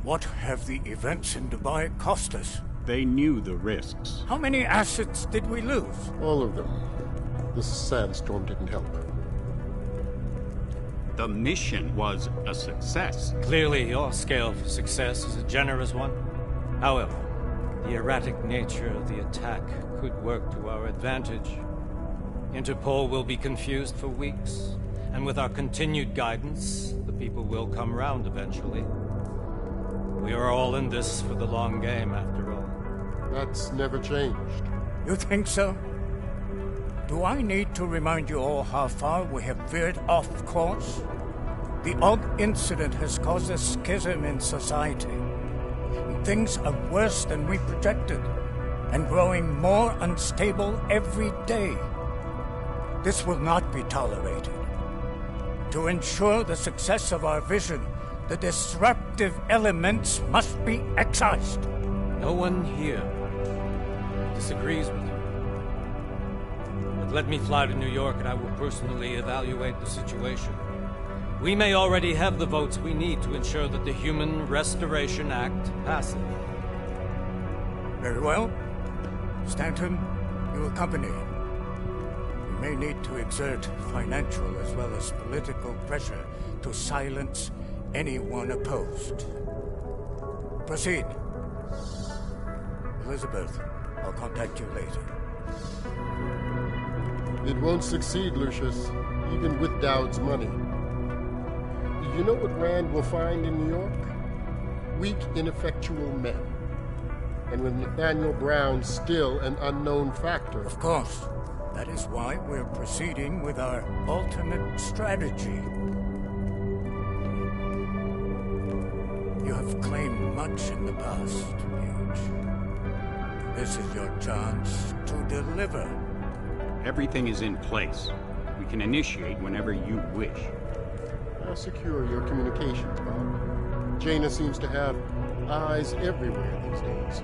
What have the events in Dubai cost us? They knew the risks. How many assets did we lose? All of them. This sandstorm didn't help. The mission was a success. Clearly, your scale for success is a generous one. However, the erratic nature of the attack could work to our advantage. Interpol will be confused for weeks, and with our continued guidance, the people will come round eventually. We are all in this for the long game, after all. That's never changed. You think so? Do I need to remind you all how far we have veered off course? The odd incident has caused a schism in society. Things are worse than we projected, and growing more unstable every day. This will not be tolerated. To ensure the success of our vision, the disruptive elements must be excised. No one here disagrees with you. But let me fly to New York and I will personally evaluate the situation. We may already have the votes we need to ensure that the Human Restoration Act passes. Very well. Stanton, you accompany. We may need to exert financial as well as political pressure to silence anyone opposed. Proceed. Elizabeth, I'll contact you later. It won't succeed, Lucius, even with Dowd's money. You know what Rand will find in New York? Weak, ineffectual men. And with Nathaniel Brown still an unknown factor. Of course. That is why we're proceeding with our alternate strategy. You have claimed much in the past, Huge. This is your chance to deliver. Everything is in place. We can initiate whenever you wish. I'll secure your communications, Bob. Jaina seems to have eyes everywhere these days.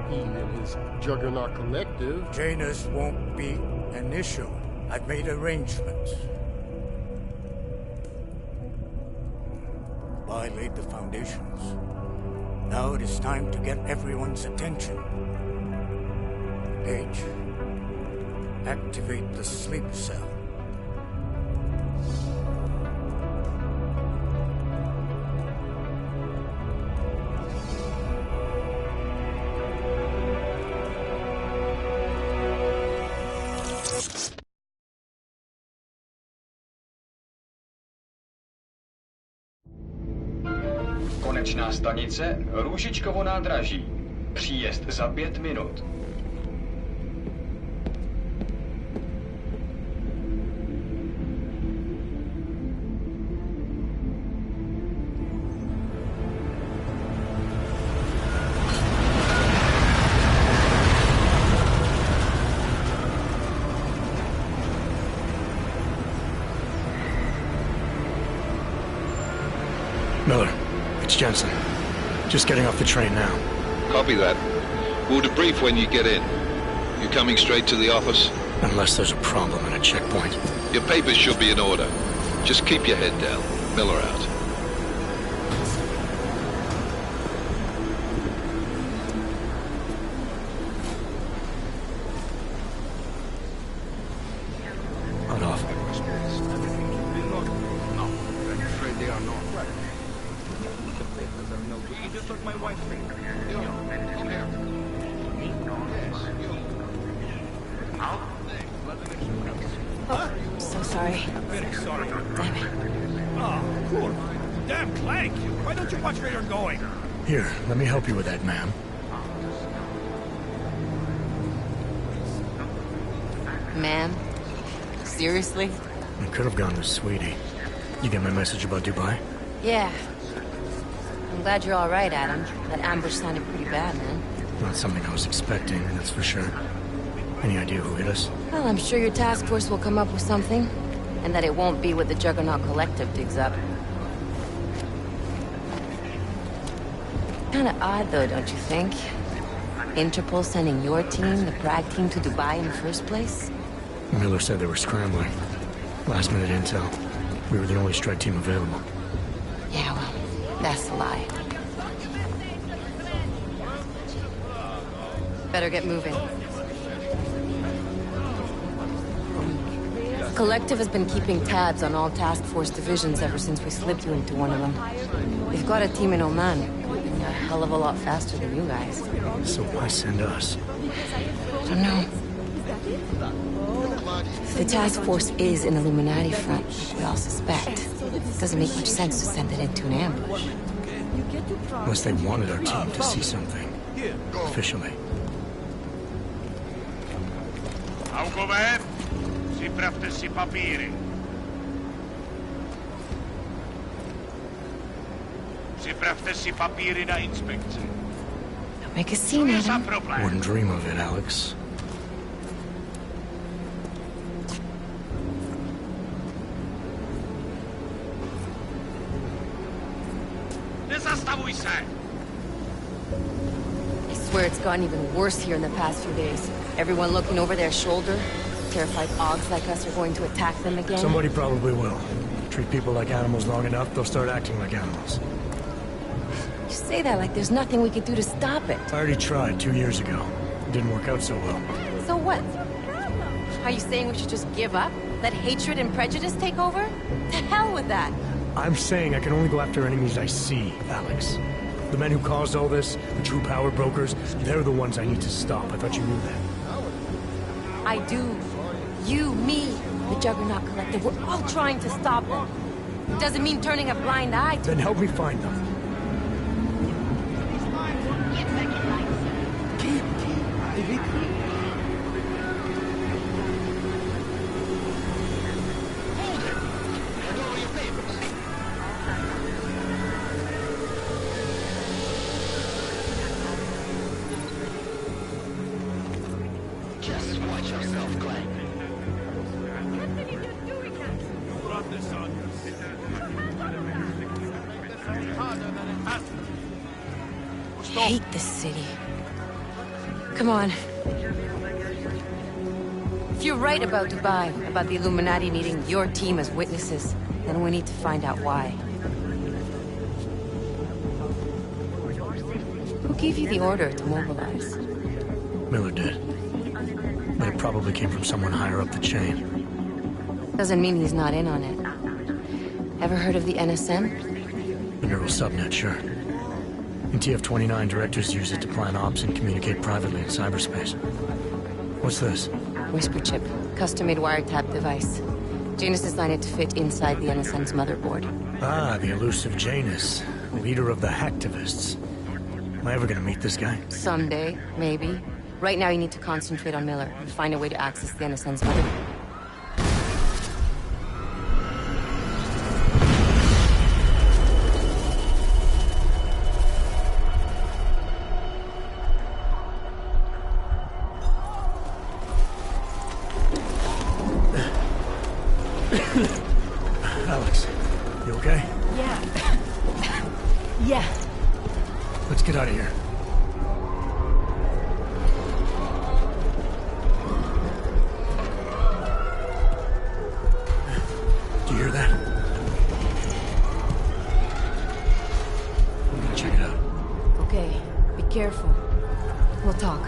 He and his Juggernaut Collective... Janus won't be an issue. I've made arrangements. I laid the foundations. Now it is time to get everyone's attention. Page, activate the sleep cell. Konečná stanice Růžičkovo nádraží. Příjezd za 5 minut. Miller, it's Jensen. Just getting off the train now. Copy that. We'll debrief when you get in. You coming straight to the office? Unless there's a problem at a checkpoint. Your papers should be in order. Just keep your head down. Miller out. Hold off. So sorry. Very sorry. Damn it. Oh, cool. Damn Clank. Why don't you watch where you're going? Here, let me help you with that, ma'am. Ma'am? Seriously? I could have gone with Sweetie. You get my message about Dubai? Yeah. I'm glad you're all right, Adam. That ambush sounded pretty bad, man. Not something I was expecting, that's for sure. Any idea who hit us? Well, I'm sure your task force will come up with something. And that it won't be what the Juggernaut Collective digs up. Kinda odd, though, don't you think? Interpol sending your team, the Prague team, to Dubai in the first place? Miller said they were scrambling. Last minute intel. We were the only strike team available. Yeah, well, that's a lie. Better get moving. Collective has been keeping tabs on all task force divisions ever since we slipped you into one of them. We've got a team in Oman, moving a hell of a lot faster than you guys. So why send us? I don't know. If the task force is an Illuminati front, like we all suspect, it doesn't make much sense to send it into an ambush. Unless they wanted our team to see something. Officially. Augover, připravte si papíry. Připravte si papíry na inspekci. Don't make a scene, Adam. Wouldn't dream of it, Alex. Nezastavuj se! I swear it's gotten even worse here in the past few days. Everyone looking over their shoulder. Terrified Augs like us are going to attack them again. Somebody probably will. Treat people like animals long enough, they'll start acting like animals. You say that like there's nothing we could do to stop it. I already tried 2 years ago. It didn't work out so well. So what? Are you saying we should just give up? Let hatred and prejudice take over? To hell with that! I'm saying I can only go after enemies I see, Alex. The men who caused all this, the true power brokers, they're the ones I need to stop. I thought you knew that. I do. You, me, the Juggernaut Collective, we're all trying to stop them. It doesn't mean turning a blind eye to Then help me find them. Just watch yourself, Glenn. I hate this city. Come on. If you're right about Dubai, about the Illuminati needing your team as witnesses, then we need to find out why. Who gave you the order to mobilize? Miller did. But it probably came from someone higher up the chain. Doesn't mean he's not in on it. Ever heard of the NSM? The neural subnet, sure. In TF-29, directors use it to plan ops and communicate privately in cyberspace. What's this? Whisper chip, custom-made wiretap device. Janus designed it to fit inside the NSM's motherboard. Ah, the elusive Janus, leader of the hacktivists. Am I ever gonna meet this guy? Someday, maybe. Right now you need to concentrate on Miller and find a way to access the NSM's motherboard. Alex, you okay? Yeah. Yeah. Let's get out of here. Do you hear that? I'm gonna check it out. Okay, be careful. We'll talk.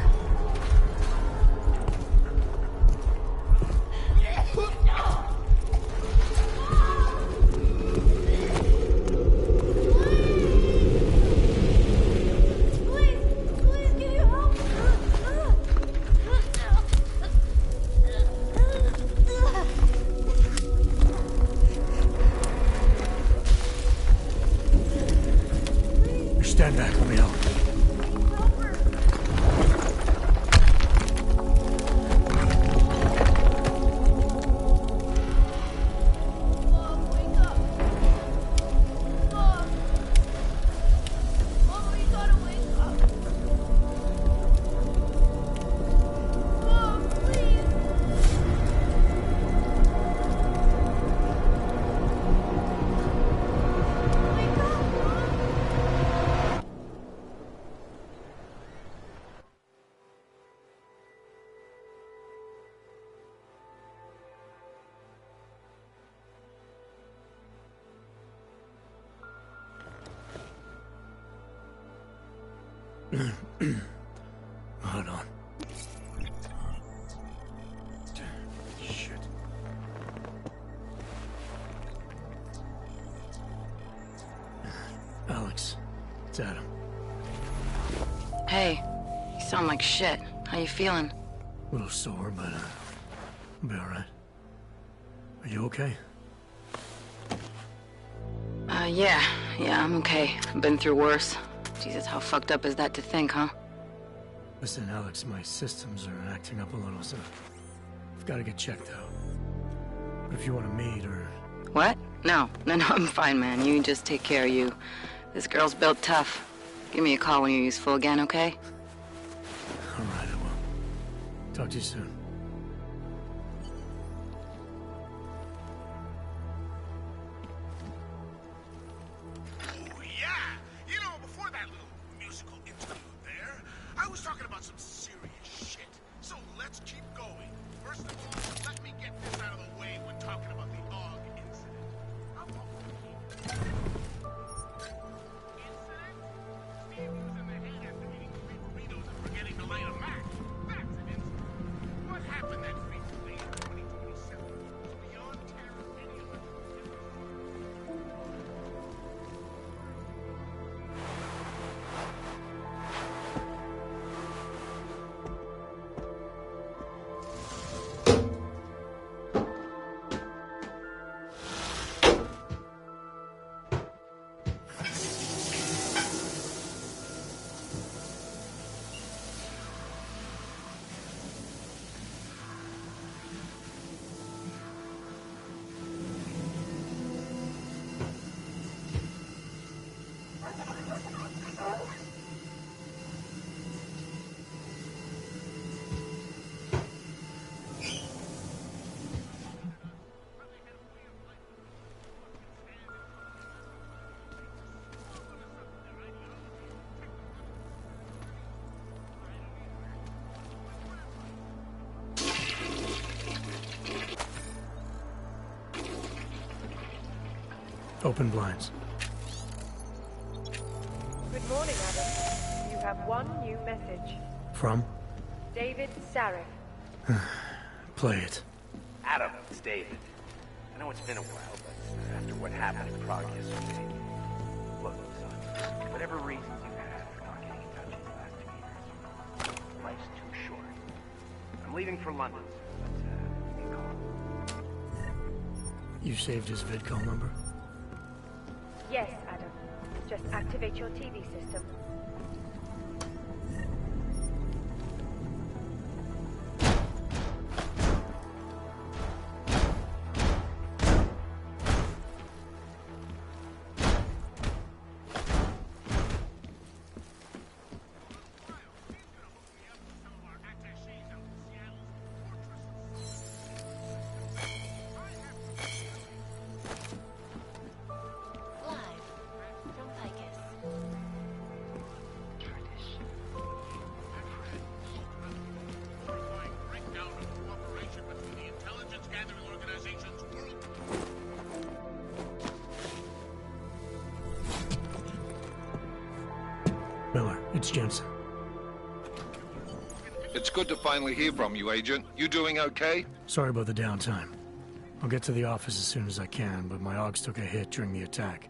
Stand back, let me help. Hold on. It's Adam. Hey, you sound like shit. How you feeling? A little sore, but I'll be alright. Are you okay? Yeah, I'm okay. I've been through worse. Jesus, how fucked up is that to think, huh? Listen, Alex, my systems are acting up a little, so I've got to get checked out. But if you want to meet or... What? No, I'm fine, man. You just take care of you. This girl's built tough. Give me a call when you're useful again, okay? Alright, I will. Talk to you soon. Oh, yeah! You know, before that little musical interlude there, I was talking about some serious shit. So let's keep going. First of all, let me get this out of the way when talking about the AUG incident. I'll talk to you. Incident? Steve using the hand after eating 3 burritos and forgetting to light a match. That's an incident. What happened that fateful day in 2027 was beyond terror any of us. Open blinds. Good morning, Adam. You have one new message. From? David Sarif. Play it. Adam, it's David. I know it's been a while, but after what happened in Prague yesterday... Look, son, whatever reasons you had for not getting in touch these last 2 years, life's too short. I'm leaving for London, but, you call. You saved his VidCall number? Yes, Adam. Just activate your TV system. Miller, it's Jensen. It's good to finally hear from you, Agent. You doing okay? Sorry about the downtime. I'll get to the office as soon as I can, but my AUGs took a hit during the attack.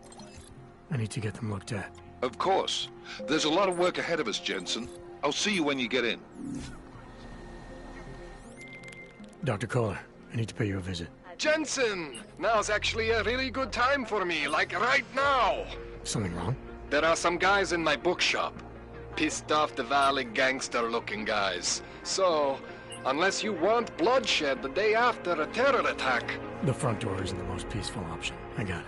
I need to get them looked at. Of course. There's a lot of work ahead of us, Jensen. I'll see you when you get in. Dr. Kohler, I need to pay you a visit. Jensen! Now's actually a really good time for me, like right now! Something wrong? There are some guys in my bookshop. Pissed off the Valley gangster-looking guys. So, unless you want bloodshed the day after a terror attack... The front door isn't the most peaceful option. I got it.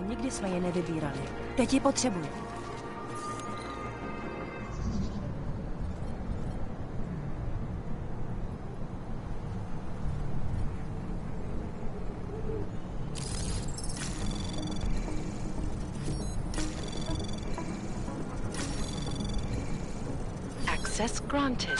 nikdy jsme je nevybírali. Teď ji potřebuji. Access granted.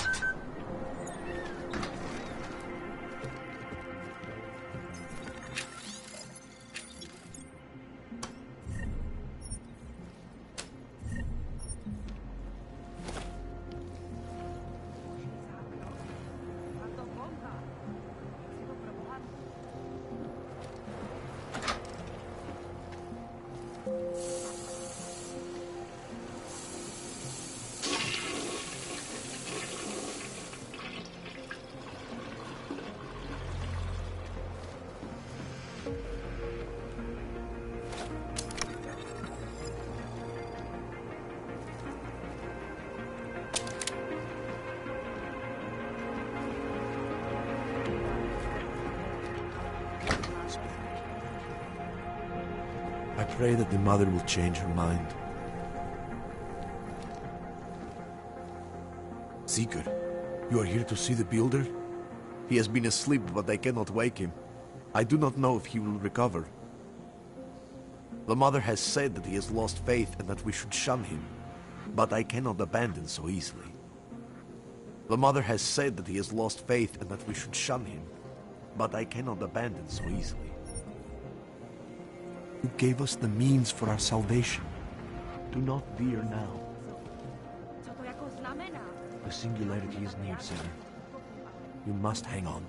I pray that the mother will change her mind. Seeker, you are here to see the builder? He has been asleep, but I cannot wake him. I do not know if he will recover. The mother has said that he has lost faith and that we should shun him, but I cannot abandon so easily. The mother has said that he has lost faith and that we should shun him, but I cannot abandon so easily. You gave us the means for our salvation. Do not veer now. The singularity is near, sinner. You must hang on.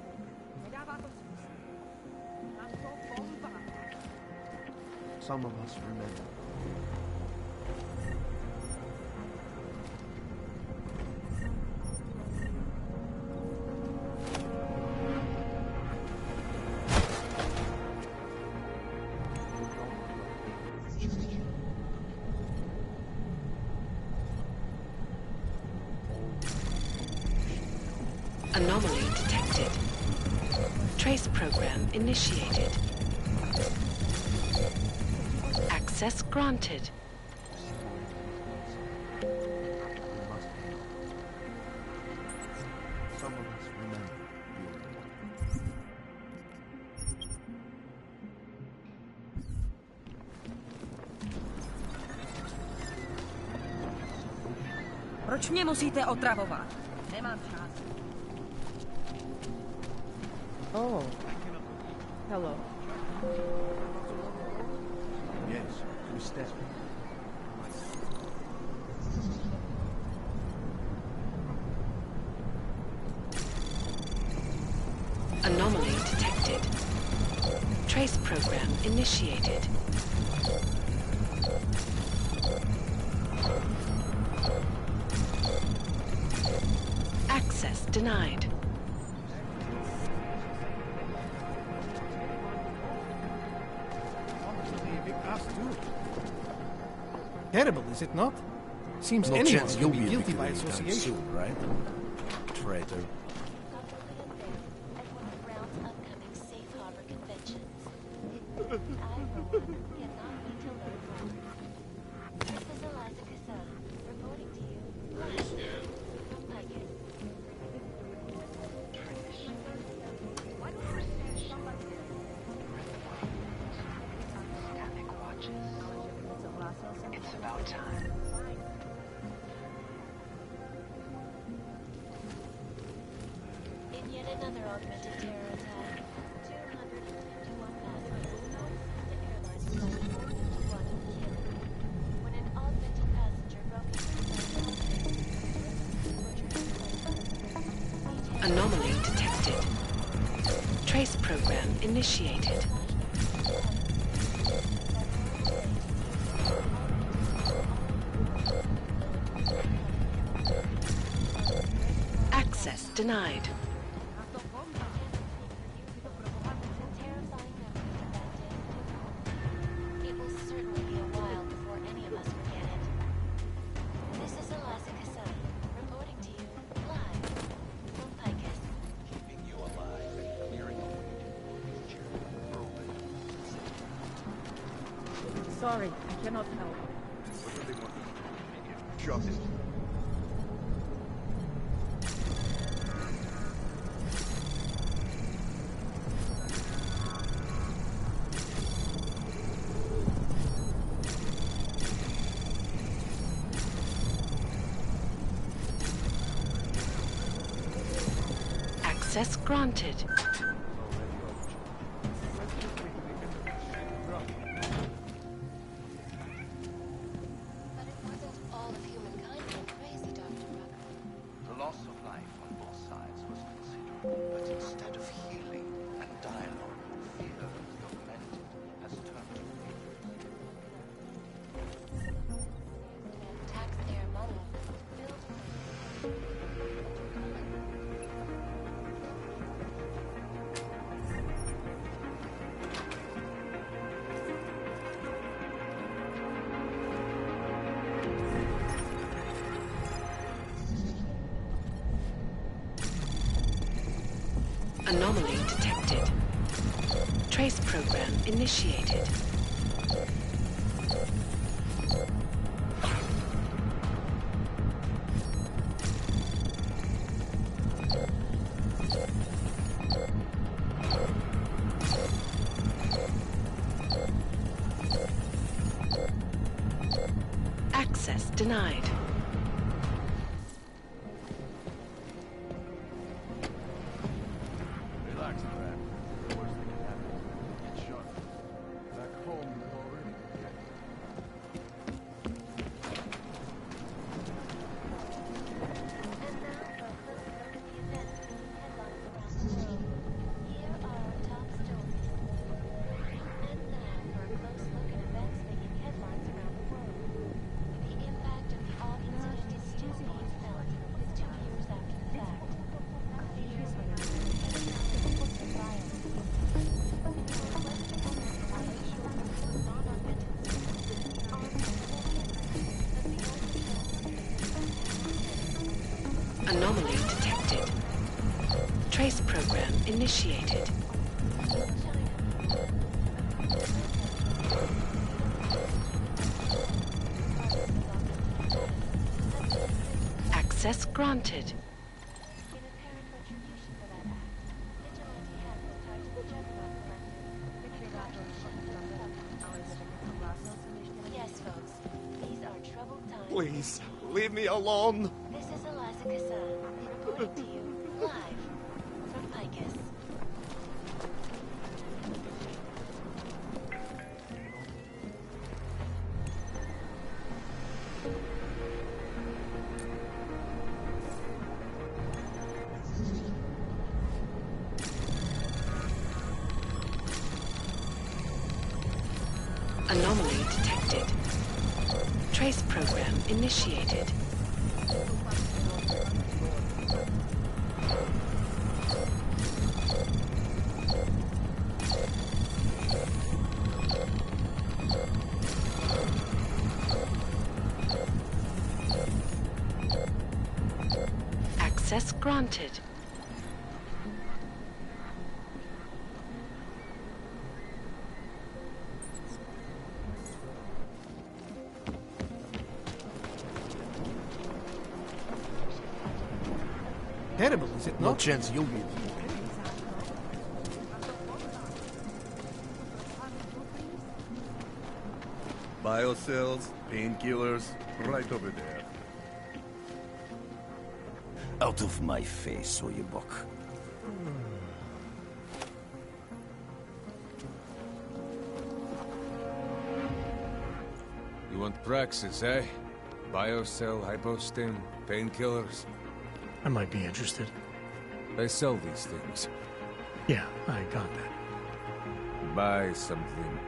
Some of us remember. Anomaly detected. Trace program initiated. Access granted. Some of us remember. Proč mě musíte otravovat? Nemám čas. Oh. Hello. Yes, who's that? Anomaly detected. Trace program initiated. Access denied. Terrible, is it not? Seems No anyone chance can you'll be be guilty by anytime association. soon, right? Traitor. It's about time. In yet another augmented terror attack, 251 passengers lost. The airline is calling 451 killed. When an augmented passenger broke into Anomaly detected. Trace program initiated. Access denied. It will certainly be a while before any of us forget it. This is Eliza Casella, reporting to you live from Picus. Keeping you alive and clearing a way to the future. sorry. I cannot help. What do they want? Shut it. Access granted. The loss of life on both sides was considerable, but instead of healing and dialogue, fear of the augmented has turned to hate. Taxpayer money. Anomaly detected. Trace program initiated. Access denied. Relax, Brad. The worst that can happen is get shot. Back home, they're already protected. Anomaly detected. Trace program initiated. Access granted. Yes, folks. These are troubled times. Please, leave me alone. This is Eliza Kassan, reporting to you live from Picus. Anomaly detected. Trace program initiated. Access granted. Terrible, is it not? No chance you'll be. Biocells, painkillers, right over there. Out of my face, Oyebok. You want Praxis, eh? Biocell, hypostim, painkillers. I might be interested. They sell these things. Yeah, I got that. Buy something.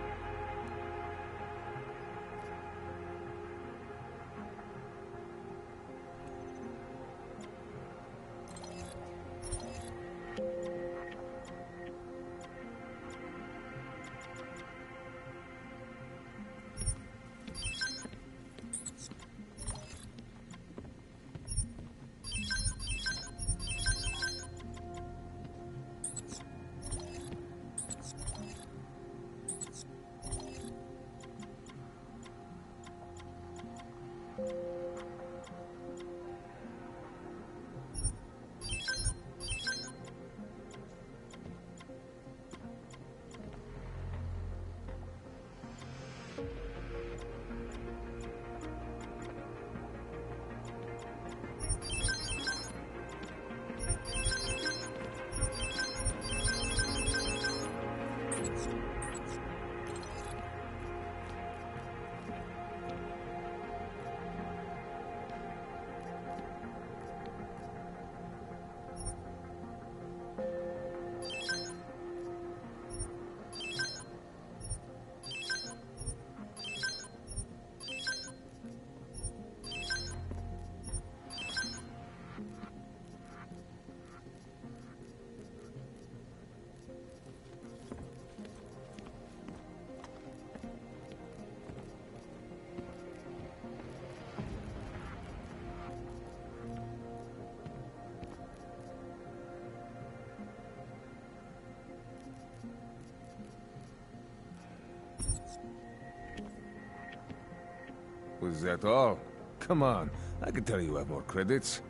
Was that all? Come on, I can tell you have more credits.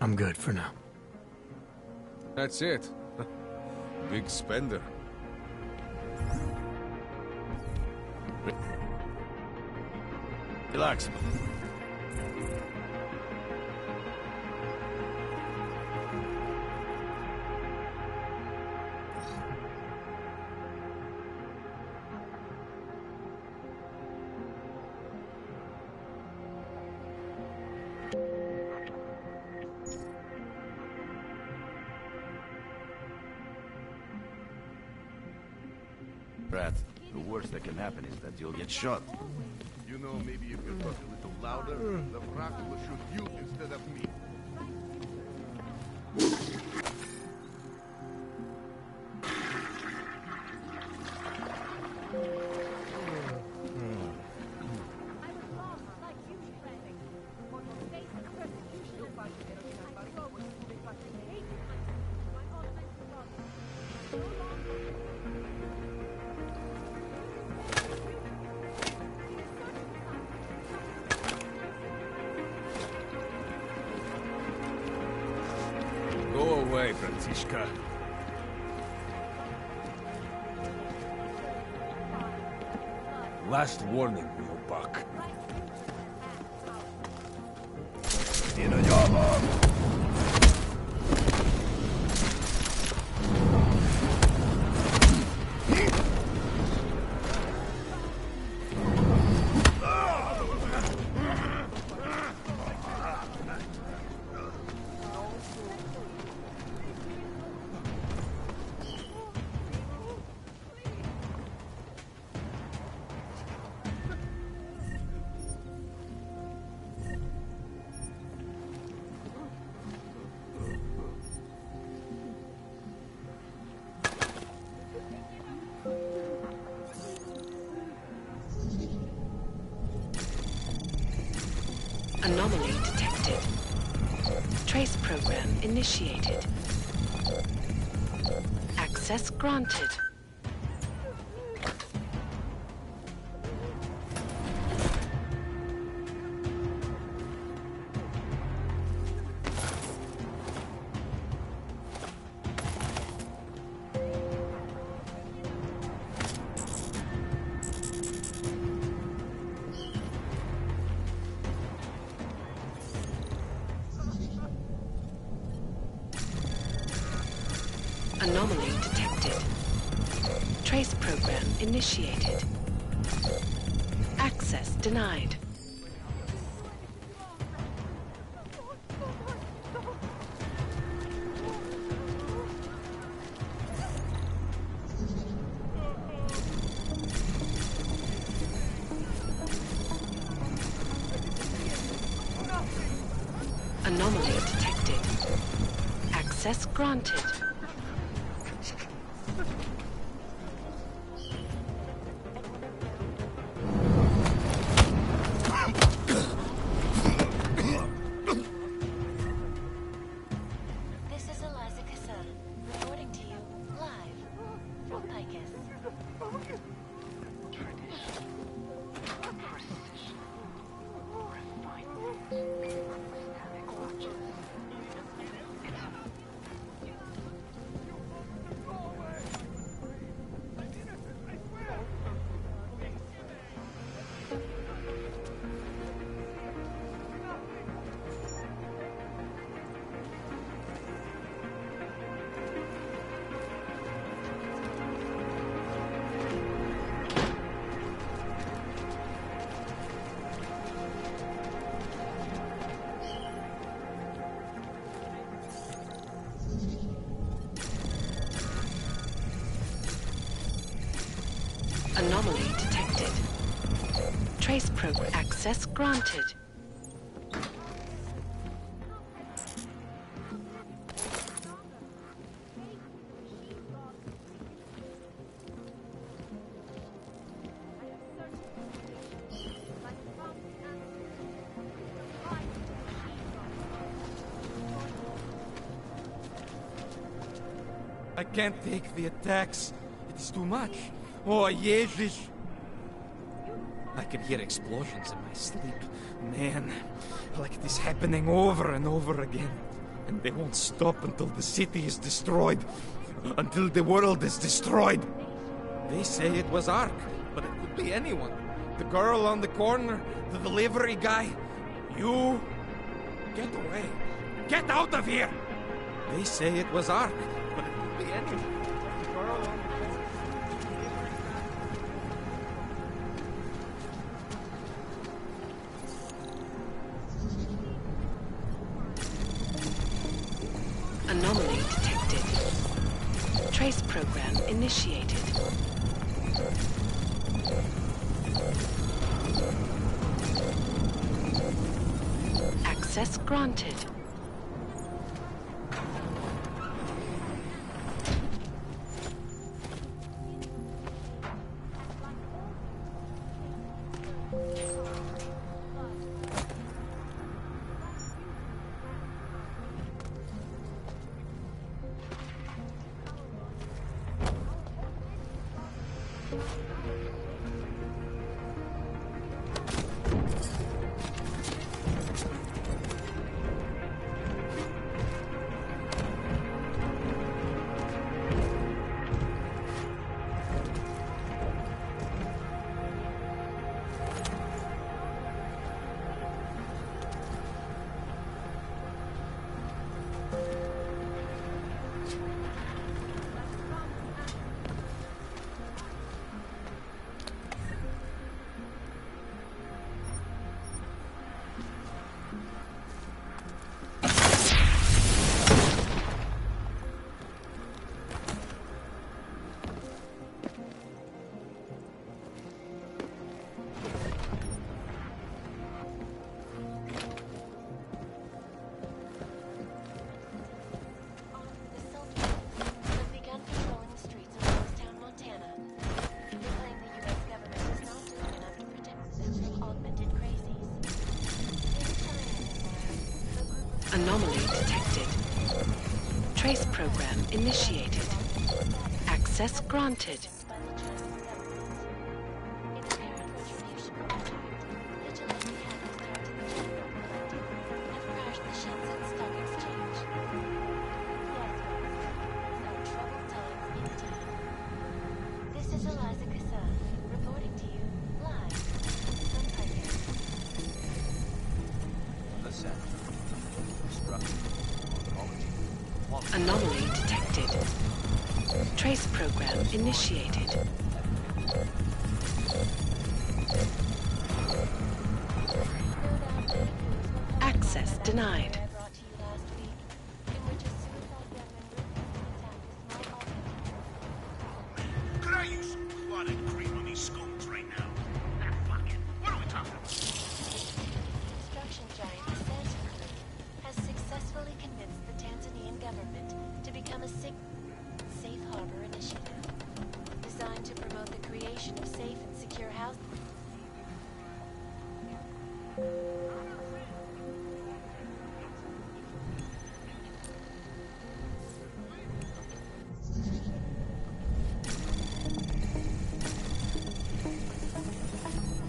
I'm good for now. That's it. Big spender. Relax. Rat, the worst that can happen is that you'll get shot. You know, maybe if you talk a little louder, the Wrath will shoot you instead of me. Go away, Franziska. Last warning, Leo Buck. Anomaly detected. Trace program initiated. Access granted. Anomaly detected. Trace program initiated. Access denied. Anomaly detected. Access granted. This is Eliza Cassan, reporting to you live from Picus. Anomaly detected. Trace program access granted. I can't take the attacks. It is too much. Oh, Jesus. I can hear explosions in my sleep. Man, like it is happening over and over again. And they won't stop until the city is destroyed. Until the world is destroyed. They say it was Ark, but it could be anyone. The girl on the corner, the delivery guy. You... Get away. Get out of here! They say it was Ark, but it could be anyone. The girl on the corner... Anomaly detected. Trace program initiated. Access granted. Anomaly detected. Trace program initiated. Access granted. Anomaly detected. Trace program initiated. Access denied. Could I use some blood and cream on these scones right now? Ah, fuck it. What are we talking about? Construction giant Santa Group has successfully convinced the Tanzanian government to become a safe harbor initiative designed to promote the creation of safe and secure housing.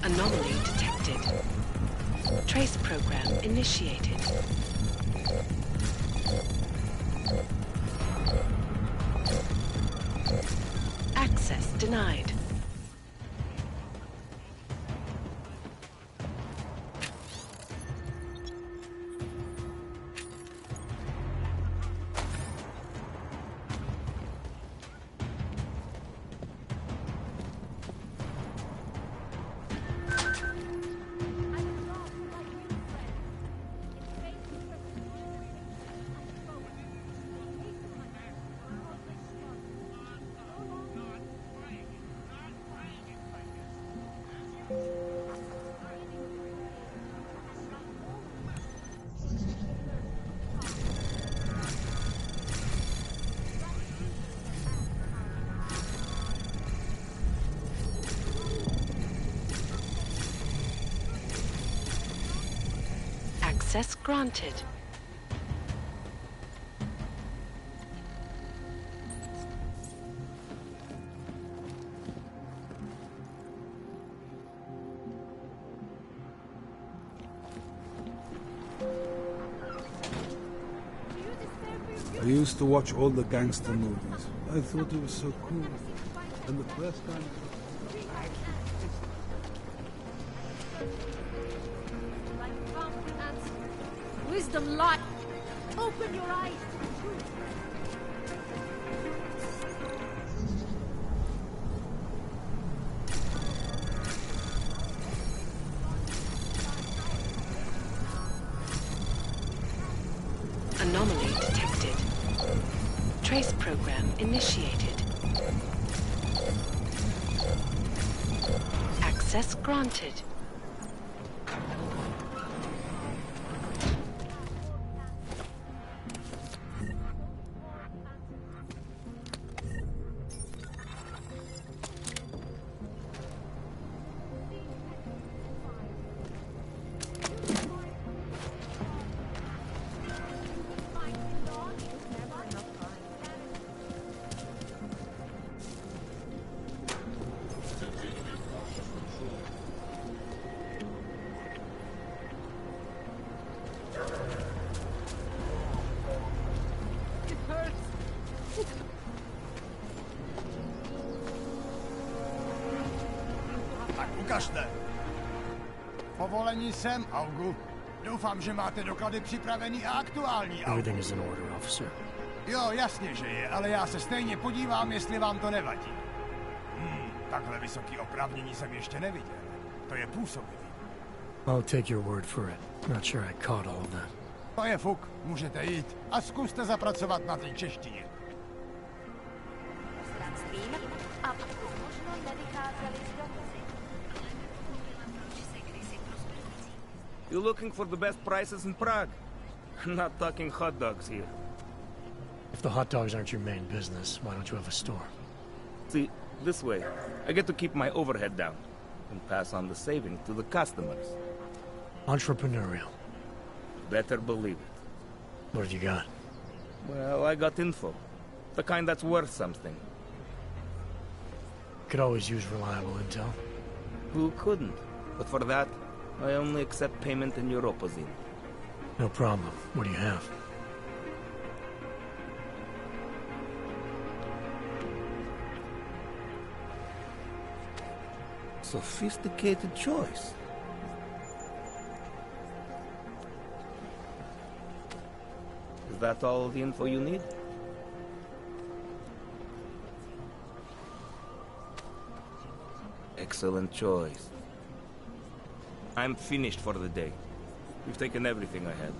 Anomaly detected. Trace program initiated. Access denied. Access granted. I used to watch all the gangster movies. I thought it was so cool. And the first time... Wisdom light. Open your eyes. Anomaly detected. Trace program initiated. Access granted. Ukažte. Povolení jsem, Augu. Doufám, že máte doklady připravený a aktuální, Augu. Everything is in order, officer. Jo, jasně, že je, ale já se stejně podívám, jestli vám to nevadí. Takhle vysoký oprávnění jsem ještě neviděl. To je působivý. I'll take your word for it. Not sure I caught all of that. To je fuk, můžete jít a zkuste zapracovat na té češtině. You're looking for the best prices in Prague? I'm not talking hot dogs here. If the hot dogs aren't your main business, why don't you have a store? See, this way, I get to keep my overhead down and pass on the savings to the customers. Entrepreneurial. Better believe it. What have you got? Well, I got info. The kind that's worth something. Could always use reliable intel. Who couldn't? But for that, I only accept payment in Europozine. No problem. What do you have? Sophisticated choice. Is that all the info you need? Excellent choice. I'm finished for the day. You've taken everything I had.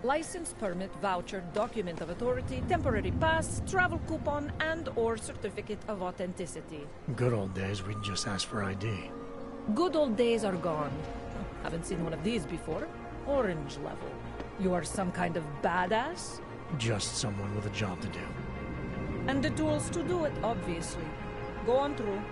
License, permit, voucher, document of authority, temporary pass, travel coupon, and/or certificate of authenticity. Good old days, we'd just ask for ID. Good old days are gone. Haven't seen one of these before. Orange level. You are some kind of badass? Just someone with a job to do. And the tools to do it, obviously. Go on through.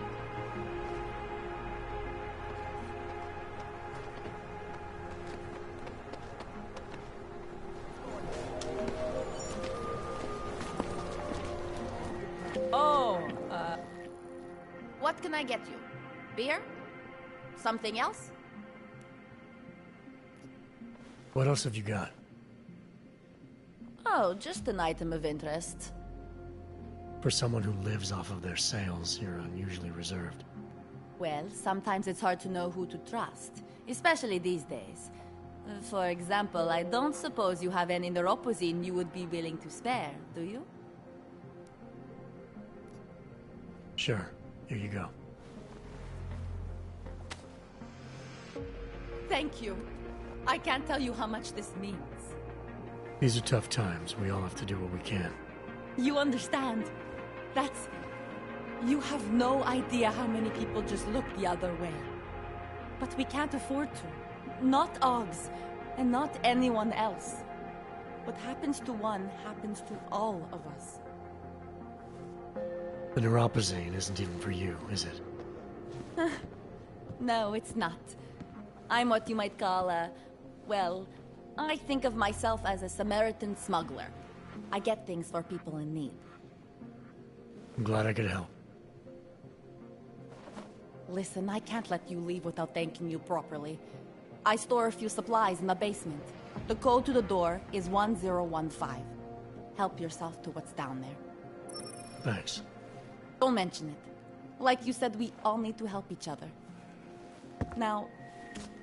What can I get you? Beer? Something else? What else have you got? Oh, just an item of interest. For someone who lives off of their sales, you're unusually reserved. Well, sometimes it's hard to know who to trust, especially these days. For example, I don't suppose you have any Neuropozyne you would be willing to spare, do you? Sure. Here you go. Thank you. I can't tell you how much this means. These are tough times. We all have to do what we can. You understand? That's... You have no idea how many people just look the other way. But we can't afford to. Not Oggs, and not anyone else. What happens to one happens to all of us. The Neuropozyne isn't even for you, is it? No, it's not. I'm what you might call well, I think of myself as a Samaritan smuggler. I get things for people in need. I'm glad I could help. Listen, I can't let you leave without thanking you properly. I store a few supplies in the basement. The code to the door is 1015. Help yourself to what's down there. Thanks. Don't mention it. Like you said, we all need to help each other. Now,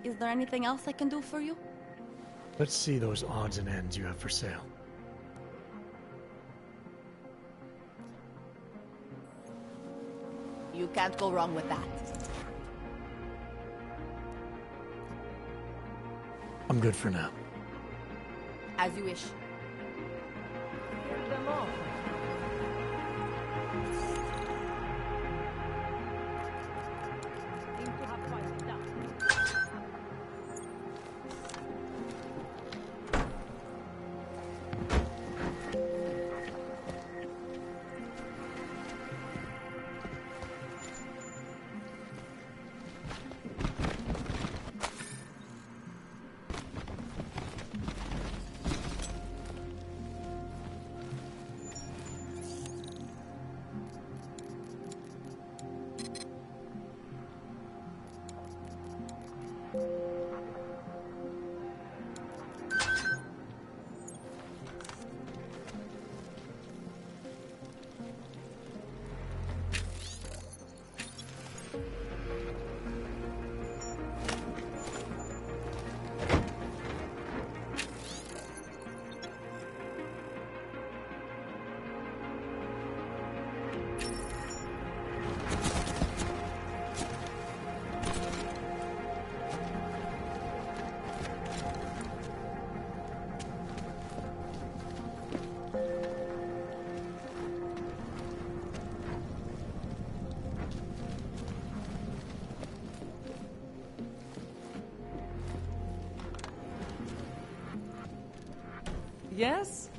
is there anything else I can do for you? Let's see those odds and ends you have for sale. You can't go wrong with that. I'm good for now. As you wish. Them off. Seem to have quite enough. Yes?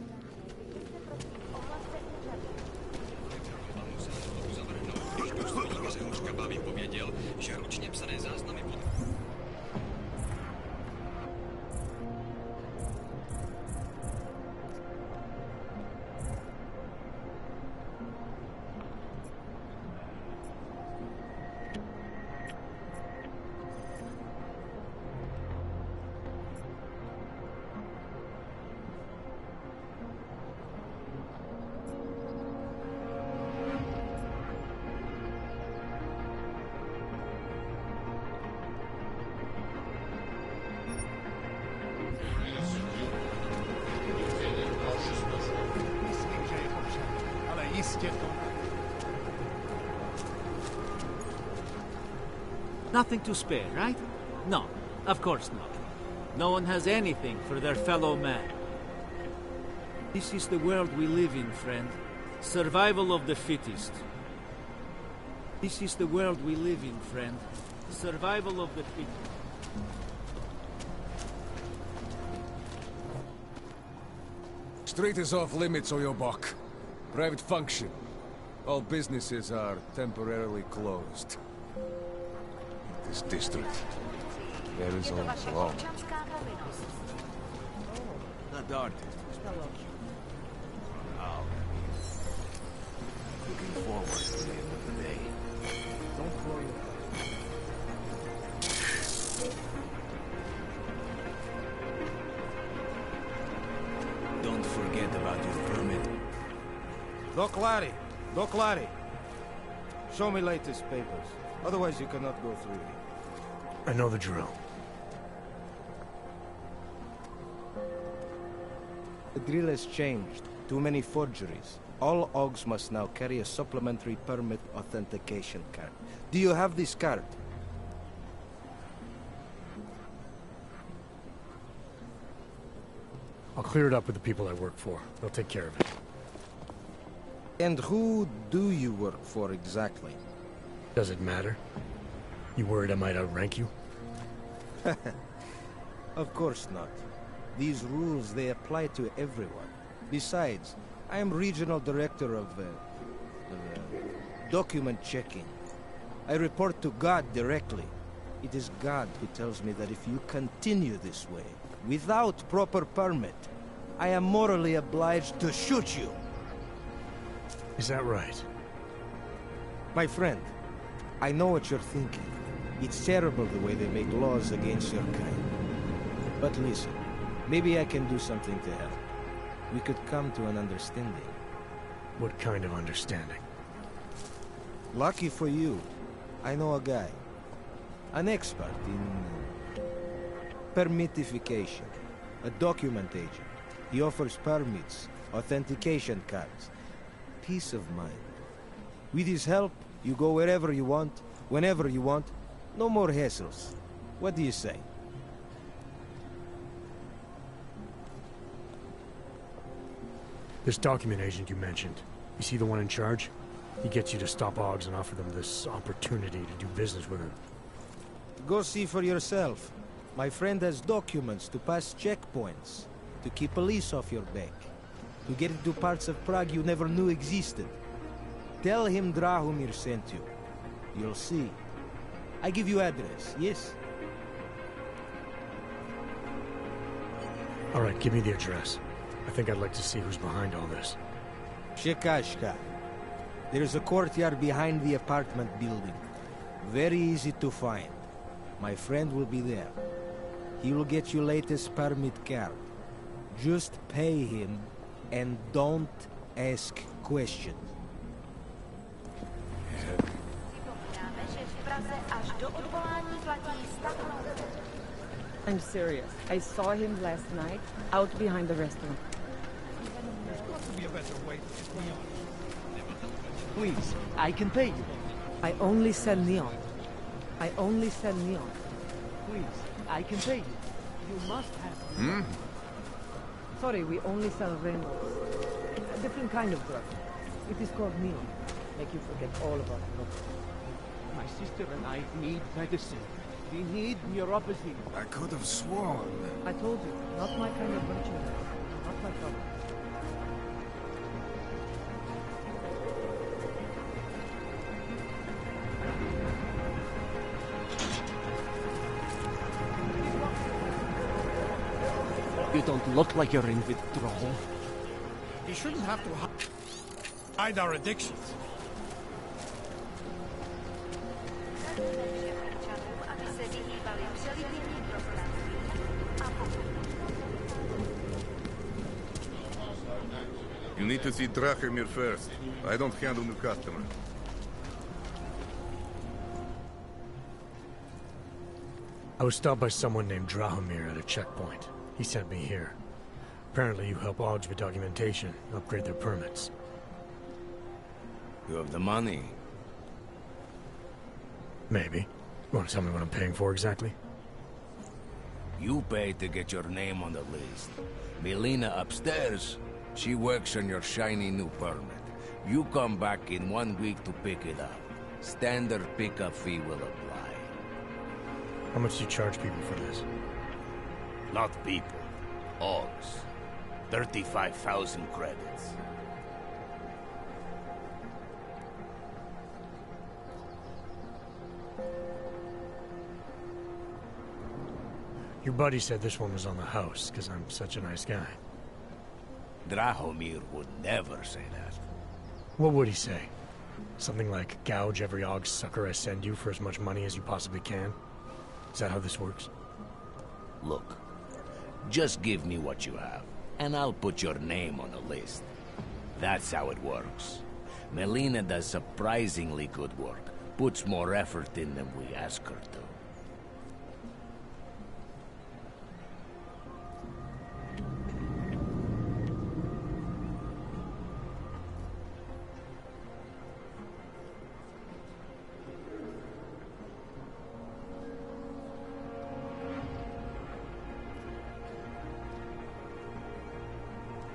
Nothing to spare, right? No, of course not. No one has anything for their fellow man. This is the world we live in, friend. Survival of the fittest. This is the world we live in, friend. Survival of the fittest. Street is off limits, Oyobok. Private function. All businesses are temporarily closed. In this district, there is a law. That artist was out. Looking forward to the end of the day. Don't worry. Don't forget about your permit. Doc Larry! Doc Larry! Show me latest papers. Otherwise you cannot go through here. I know the drill. The drill has changed. Too many forgeries. All OGs must now carry a supplementary permit authentication card. Do you have this card? I'll clear it up with the people I work for. They'll take care of it. And who do you work for exactly? Does it matter? You worried I might outrank you? Of course not. These rules, they apply to everyone. Besides, I am regional director of document checking. I report to God directly. It is God who tells me that if you continue this way, without proper permit, I am morally obliged to shoot you. Is that right? My friend, I know what you're thinking. It's terrible the way they make laws against your kind. But listen, maybe I can do something to help. We could come to an understanding. What kind of understanding? Lucky for you, I know a guy. An expert in permitification. A document agent. He offers permits, authentication cards. Peace of mind. With his help, you go wherever you want, whenever you want. No more hassles. What do you say? This document agent you mentioned, is he the one in charge? He gets you to stop Augs and offer them this opportunity to do business with him. Go see for yourself. My friend has documents to pass checkpoints, to keep police off your back, to get into parts of Prague you never knew existed. Tell him Drahomir sent you. You'll see. I give you address, yes? All right, give me the address. I think I'd like to see who's behind all this. Shekashka. There's a courtyard behind the apartment building. Very easy to find. My friend will be there. He will get you latest permit card. Just pay him and don't ask questions. I'm serious. I saw him last night out behind the restaurant. There's got to be a better way to get me on. Please, I can pay you. I only sell neon. I only sell neon. Please, I can pay you. You must have... Sorry, we only sell rainbows. A different kind of drug. It is called neon. Make you forget all about it. My sister and I need medicine. We need neuropathy. I could have sworn. I told you, not my kind of merchandise. Not my problem. You don't look like you're in withdrawal. He shouldn't have to hide our addictions. You need to see Drahomir first. I don't handle new customers. I was stopped by someone named Drahomir at a checkpoint. He sent me here. Apparently you help Augs with documentation, upgrade their permits. You have the money? Maybe. You want to tell me what I'm paying for exactly? You pay to get your name on the list. Melina upstairs, she works on your shiny new permit. You come back in 1 week to pick it up. Standard pickup fee will apply. How much do you charge people for this? Not people. Augs. 35,000 credits. Your buddy said this one was on the house, because I'm such a nice guy. Drahomir would never say that. What would he say? Something like, gouge every Aug sucker I send you for as much money as you possibly can? Is that how this works? Look, just give me what you have, and I'll put your name on the list. That's how it works. Melina does surprisingly good work, puts more effort in than we ask her to.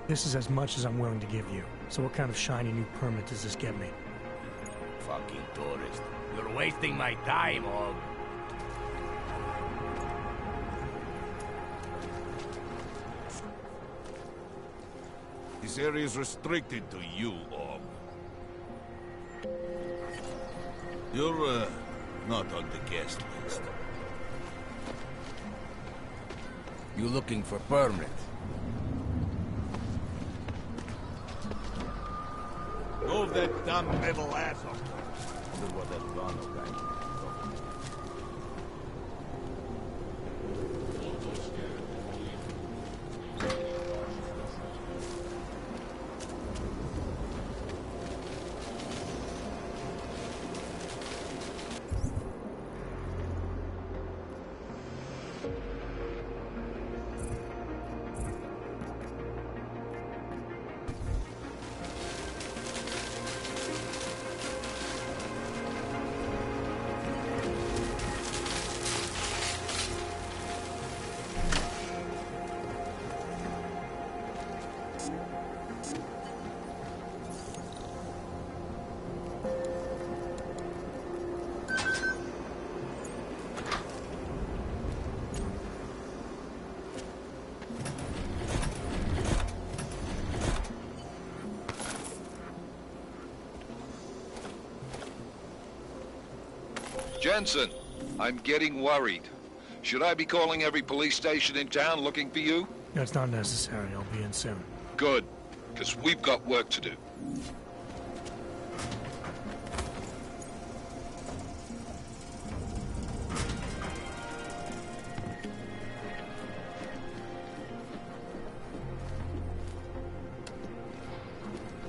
This is as much as I'm willing to give you. So what kind of shiny new permit does this get me? Fucking tourist. You're wasting my time, Aug. This area is restricted to you, Aug. You're, not on the guest list. You looking for permit? Move that dumb metal asshole. Wonder what that Ronald guy is. Jensen, I'm getting worried. Should I be calling every police station in town looking for you? That's not necessary. I'll be in soon. Good, because we've got work to do.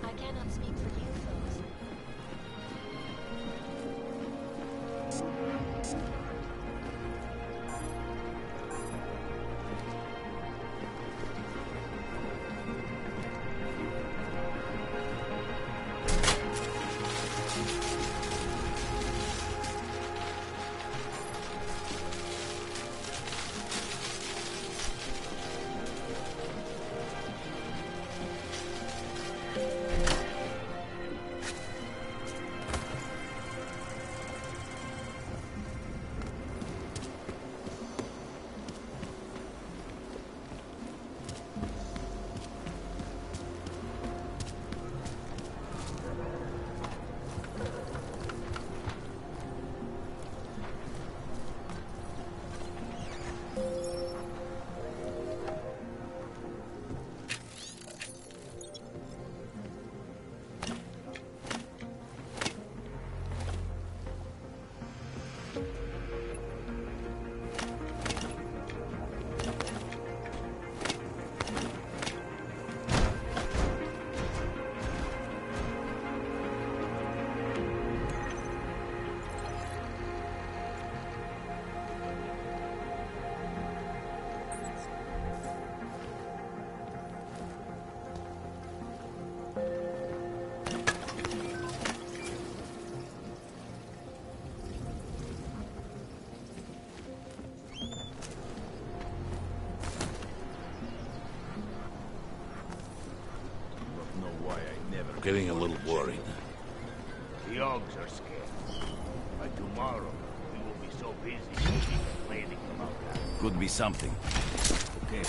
I cannot speak for you folks. Getting a little worried. The Augs are scared. By tomorrow, we will be so busy planning them out. Could be something. Okay.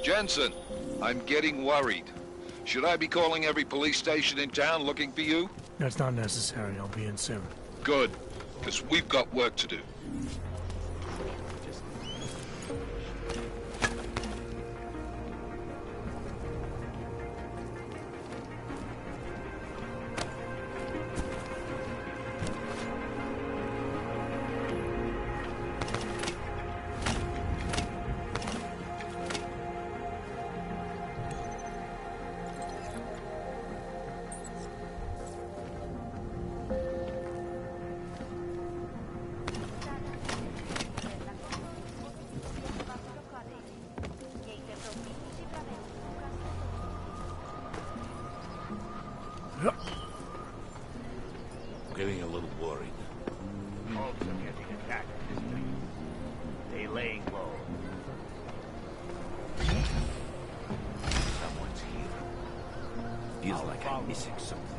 Jensen, I'm getting worried. Should I be calling every police station in town looking for you? That's not necessary. I'll be in soon. Good, because we've got work to do. missing something.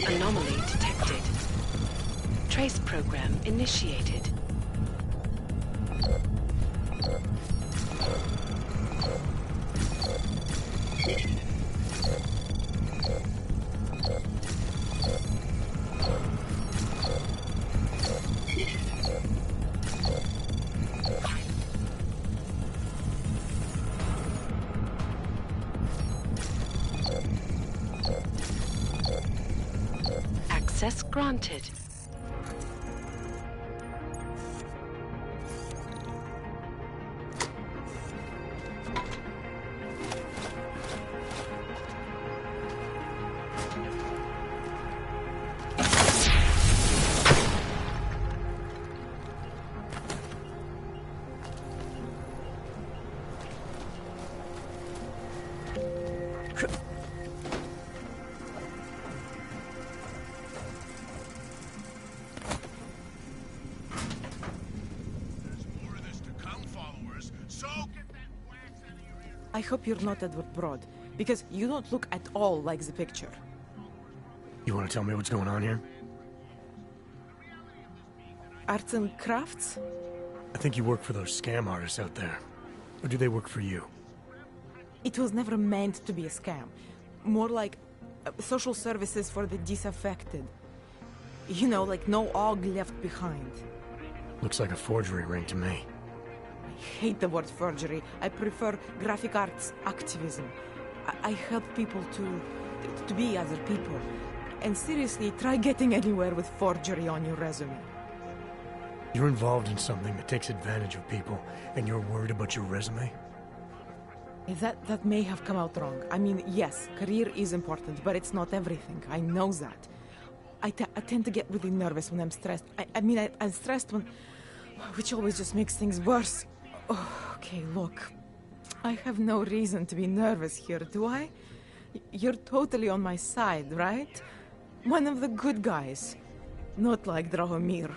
Anomaly detected. Trace program initiated. Access granted. I hope you're not Edward Broad, because you don't look at all like the picture. You want to tell me what's going on here? Arts and crafts? I think you work for those scam artists out there. Or do they work for you? It was never meant to be a scam. More like social services for the disaffected. You know, like no Og left behind. Looks like a forgery ring to me. I hate the word forgery. I prefer graphic arts activism. I help people to be other people. And seriously, try getting anywhere with forgery on your resume. You're involved in something that takes advantage of people, and you're worried about your resume? That may have come out wrong. I mean, yes, career is important, but it's not everything. I know that. I tend to get really nervous when I'm stressed. I'm stressed when... which always just makes things worse. Oh, okay, look. I have no reason to be nervous here, do I? You're totally on my side, right? One of the good guys. Not like Drahomir.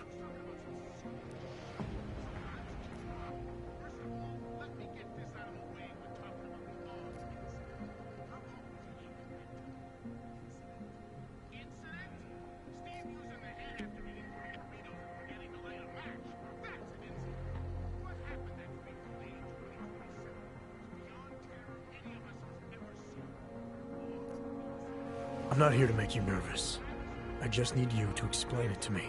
I'm not here to make you nervous. I just need you to explain it to me.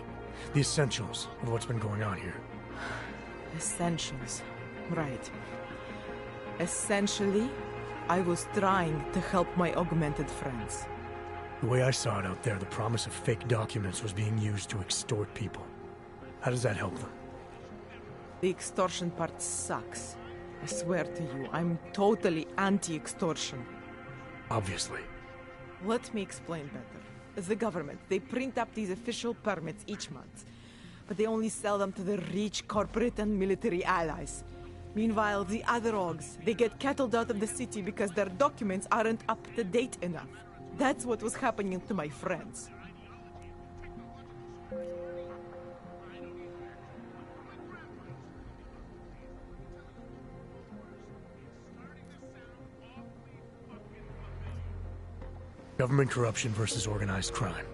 The essentials of what's been going on here. Essentials. Right. Essentially, I was trying to help my augmented friends. The way I saw it out there, the promise of fake documents was being used to extort people. How does that help them? The extortion part sucks. I swear to you, I'm totally anti-extortion. Obviously. Let me explain better. The government, they print up these official permits each month, but they only sell them to the rich corporate and military allies. Meanwhile, the other Augs, they get cattled out of the city because their documents aren't up to date enough. That's what was happening to my friends. Government corruption versus organized crime.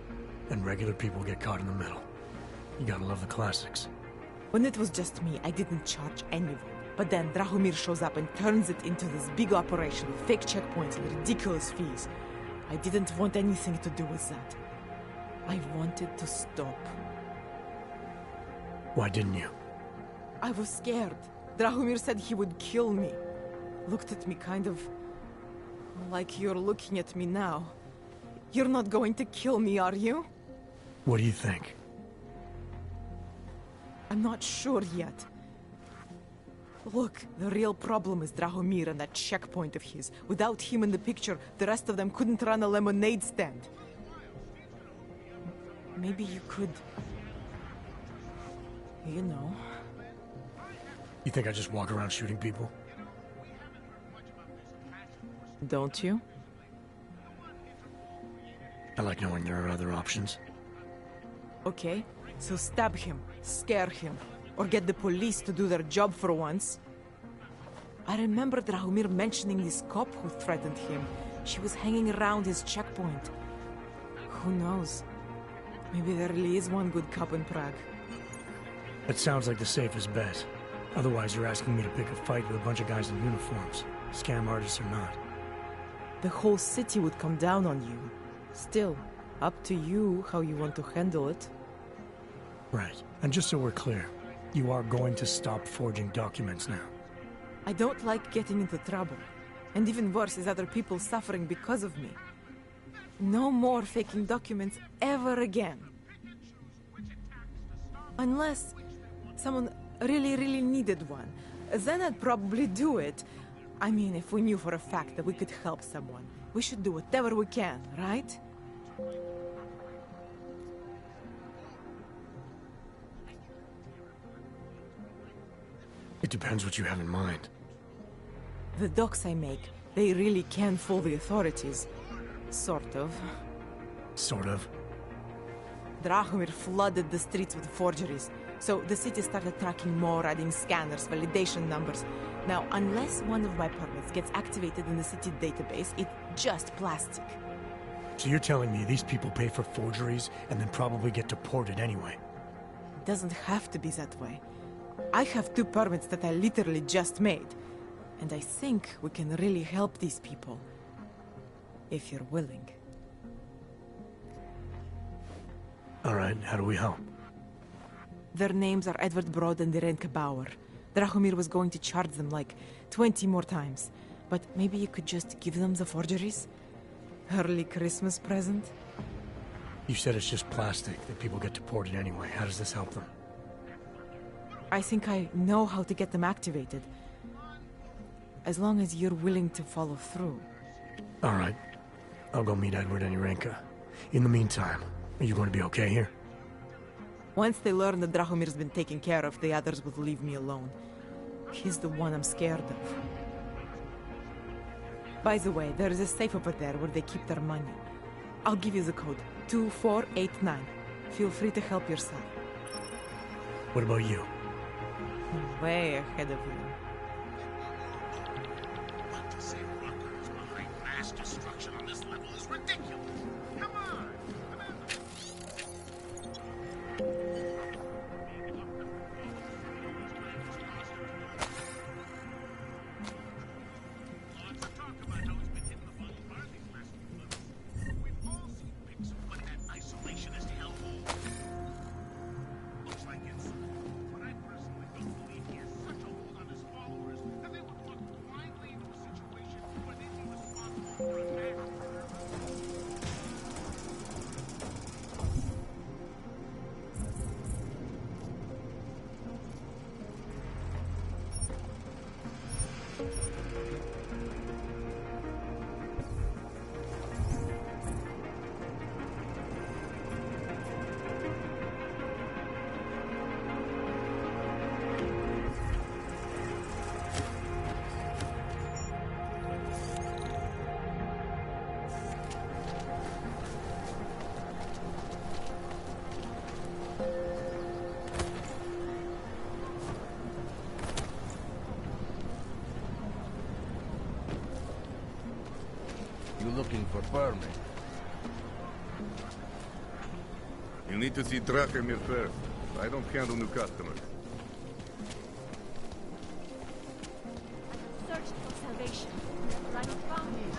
And regular people get caught in the middle. You gotta love the classics. When it was just me, I didn't charge anyone. But then Drahomir shows up and turns it into this big operation with fake checkpoints and ridiculous fees. I didn't want anything to do with that. I wanted to stop. Why didn't you? I was scared. Drahomir said he would kill me. Looked at me kind of like you're looking at me now. You're not going to kill me, are you? What do you think? I'm not sure yet. Look, the real problem is Drahomir and that checkpoint of his. Without him in the picture, the rest of them couldn't run a lemonade stand. Maybe you could... You know... You think I just walk around shooting people? Don't you? I like knowing there are other options. Okay, so stab him, scare him, or get the police to do their job for once. I remember Drahomir mentioning this cop who threatened him. She was hanging around his checkpoint. Who knows? Maybe there really is one good cop in Prague. That sounds like the safest bet. Otherwise, you're asking me to pick a fight with a bunch of guys in uniforms, scam artists or not. The whole city would come down on you. Still, up to you how you want to handle it. Right. And just so we're clear, you are going to stop forging documents now. I don't like getting into trouble. And even worse is other people suffering because of me. No more faking documents ever again. Unless someone really needed one. Then I'd probably do it. I mean, if we knew for a fact that we could help someone. We should do whatever we can, right? It depends what you have in mind. The docs I make, they really can fool the authorities. Sort of. Sort of? Drahomir flooded the streets with forgeries, so the city started tracking more, adding scanners, validation numbers. Now, unless one of my permits gets activated in the city database, it's just plastic. So you're telling me these people pay for forgeries and then probably get deported anyway? It doesn't have to be that way. I have 2 permits that I literally just made. And I think we can really help these people. If you're willing. Alright, how do we help? Their names are Edward Broad and Irenka Bauer. Drahomir was going to charge them like 20 more times. But maybe you could just give them the forgeries? Early Christmas present? You said it's just plastic, that people get deported anyway. How does this help them? I think I know how to get them activated. As long as you're willing to follow through. Alright. I'll go meet Edward and Irenka. In the meantime, are you going to be okay here? Once they learn that Drahomir's been taken care of, the others will leave me alone. He's the one I'm scared of. By the way, there is a safe over there where they keep their money. I'll give you the code. 2489. Feel free to help yourself. What about you? I'm way ahead of you. To say Rucker is behind mass destruction on this level is ridiculous. Come on! for permit. You need to see Dracomir first. I don't handle new customers. Searched for salvation. Right found it.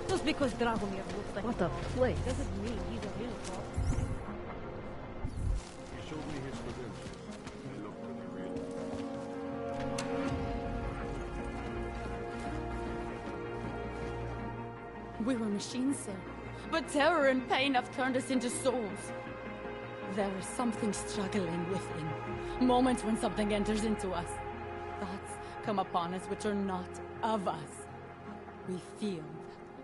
Just because Dragomir looks like What a place. doesn't mean he's a real boss. He showed me his credentials. They look pretty real. We were machines, sir. But terror and pain have turned us into souls. There is something struggling within. Moments when something enters into us. Thoughts come upon us which are not of us. We feel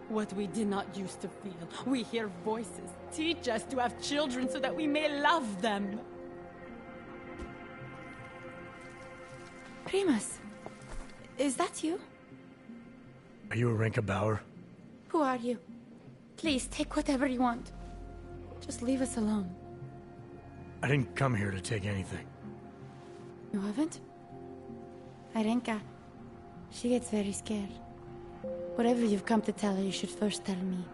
what we did not used to feel. We hear voices. Teach us to have children so that we may love them. Primus, is that you? Are you Arenka Bauer? Who are you? Please, take whatever you want. Just leave us alone. I didn't come here to take anything. You haven't? Arenka, she gets very scared. Whatever you've come to tell her, you should first tell me.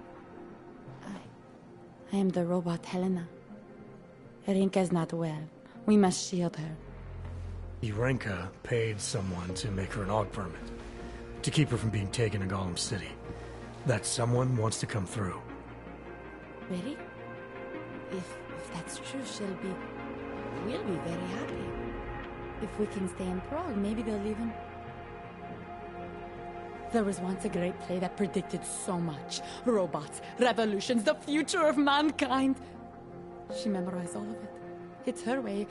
I am the robot Helena. Arenka's not well. We must shield her. Arenka paid someone to make her an AUG permit. To keep her from being taken to Golem City. That someone wants to come through. Really? If that's true, we'll be very happy. If we can stay in Prague, maybe they'll even... There was once a great play that predicted so much. Robots, revolutions, the future of mankind. She memorized all of it. It's her way.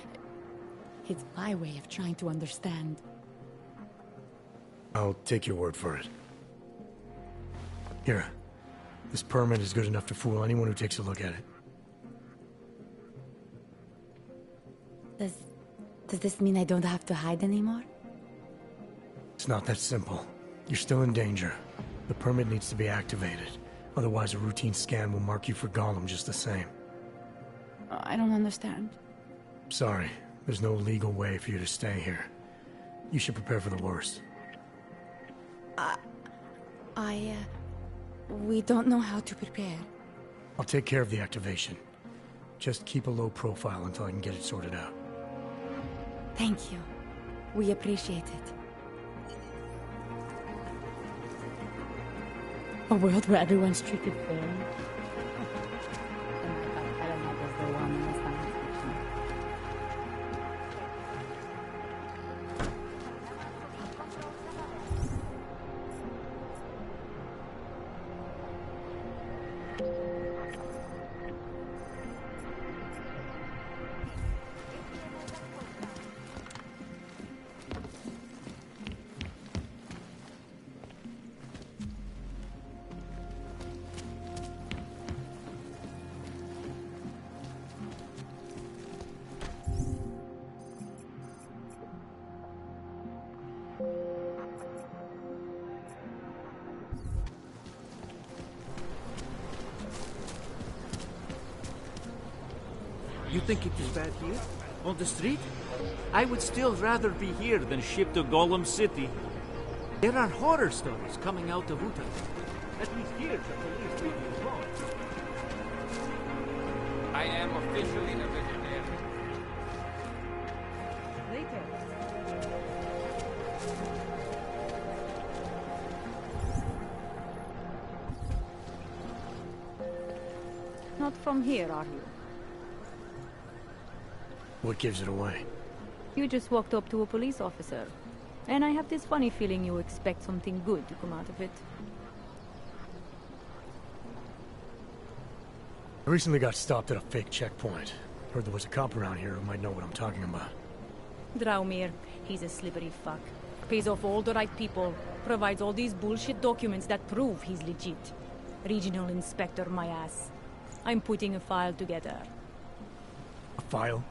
It's my way of trying to understand. I'll take your word for it. Here. This permit is good enough to fool anyone who takes a look at it. Does this mean I don't have to hide anymore? It's not that simple. You're still in danger. The permit needs to be activated. Otherwise, a routine scan will mark you for Golem just the same. I don't understand. Sorry. There's no legal way for you to stay here. You should prepare for the worst. We don't know how to prepare. I'll take care of the activation. Just keep a low profile until I can get it sorted out. Thank you. We appreciate it. A world where everyone's treated fairly. Helena was the one in the science fiction. You think it is bad here? On the street? I would still rather be here than shipped to Golem City. There are horror stories coming out of Utah. At least here, the police leave you alone. I am officially a vegetarian. Later. Not from here, are you? What gives it away? You just walked up to a police officer. And I have this funny feeling you expect something good to come out of it. I recently got stopped at a fake checkpoint. Heard there was a cop around here who might know what I'm talking about. Draumir, he's a slippery fuck. Pays off all the right people. Provides all these bullshit documents that prove he's legit. Regional inspector, my ass. I'm putting a file together. A file?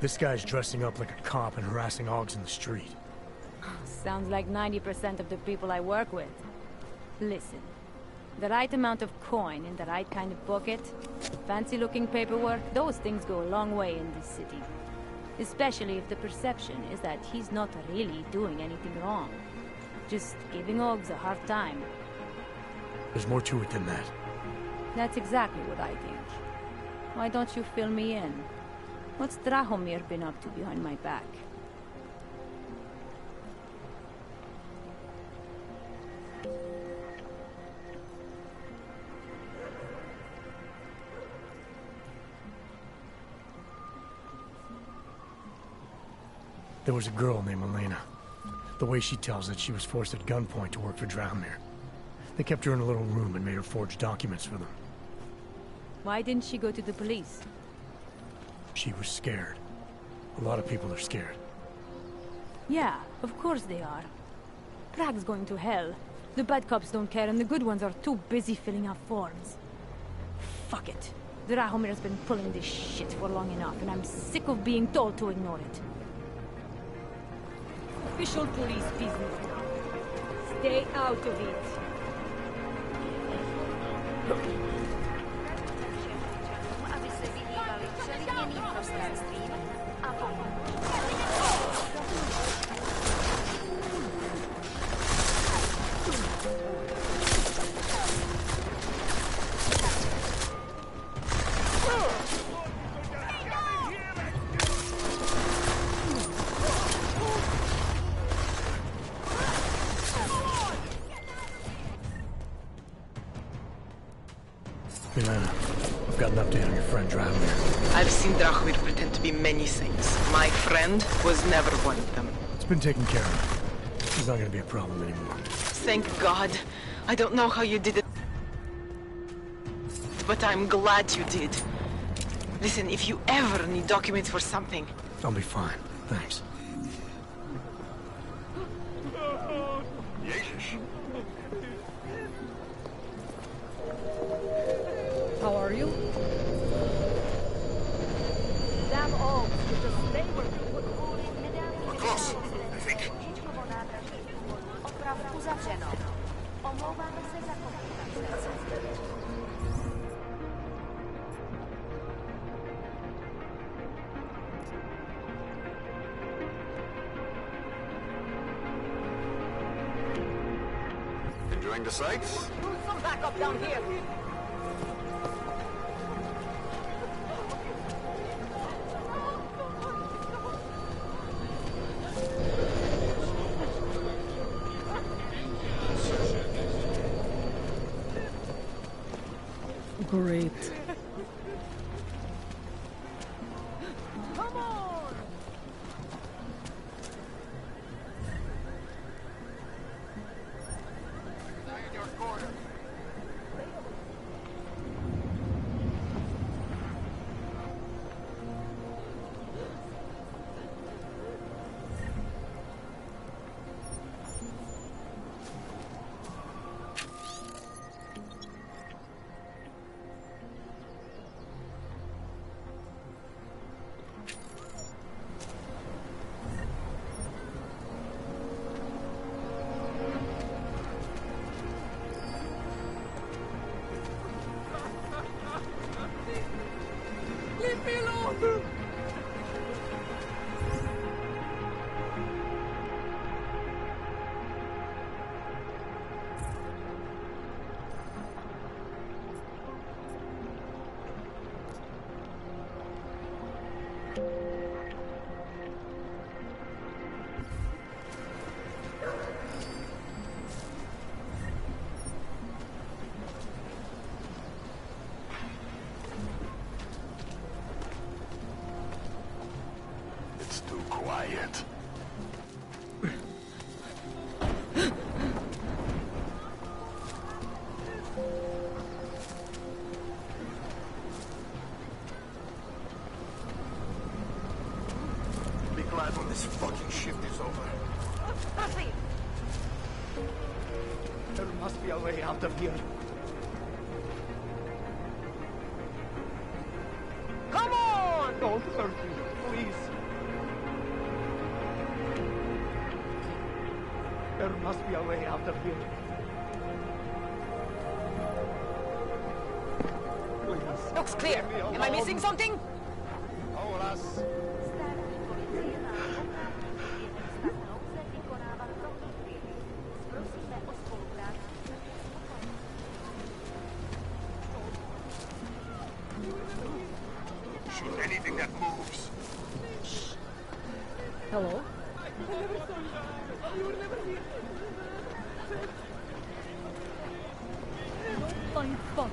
This guy's dressing up like a cop and harassing AUGs in the street. Sounds like 90% of the people I work with. Listen, The right amount of coin in the right kind of pocket, fancy-looking paperwork, those things go a long way in this city. Especially if the perception is that he's not really doing anything wrong. Just giving Oggs a hard time. There's more to it than that. That's exactly what I think. Why don't you fill me in? What's Drahomir been up to behind my back? There was a girl named Elena. The way she tells it, she was forced at gunpoint to work for Drahomir. They kept her in a little room and made her forge documents for them. Why didn't she go to the police? She was scared. A lot of people are scared. Yeah, of course they are. Prague's going to hell. The bad cops don't care and the good ones are too busy filling out forms. Fuck it. Drahomir's been pulling this shit for long enough and I'm sick of being told to ignore it. Official police business now. Stay out of it. Aby se vyhýbali přelidněným prostranství a volbám. Milena, I've got an update on your friend Drahomir. I've seen Drahomir pretend to be many things. My friend was never one of them. It's been taken care of. He's not gonna be a problem anymore. Thank God. I don't know how you did it, but I'm glad you did. Listen, if you ever need documents for something... I'll be fine. Thanks. How are you? Damn all, you're just labor. We're close, I think. Oprav uzavřeno. Omlouváme se za komplikace. Enjoying the sights? Move some backup down here. Great. Come on! In your corner. Leave me alone! It's too quiet. Be glad when this fucking shift is over. Proceed! There must be a way out of here. Come on! Don't hurt me, please. There must be a way out of here. Looks clear. Am I missing something? Shoot anything that moves. Hello? Blind spots.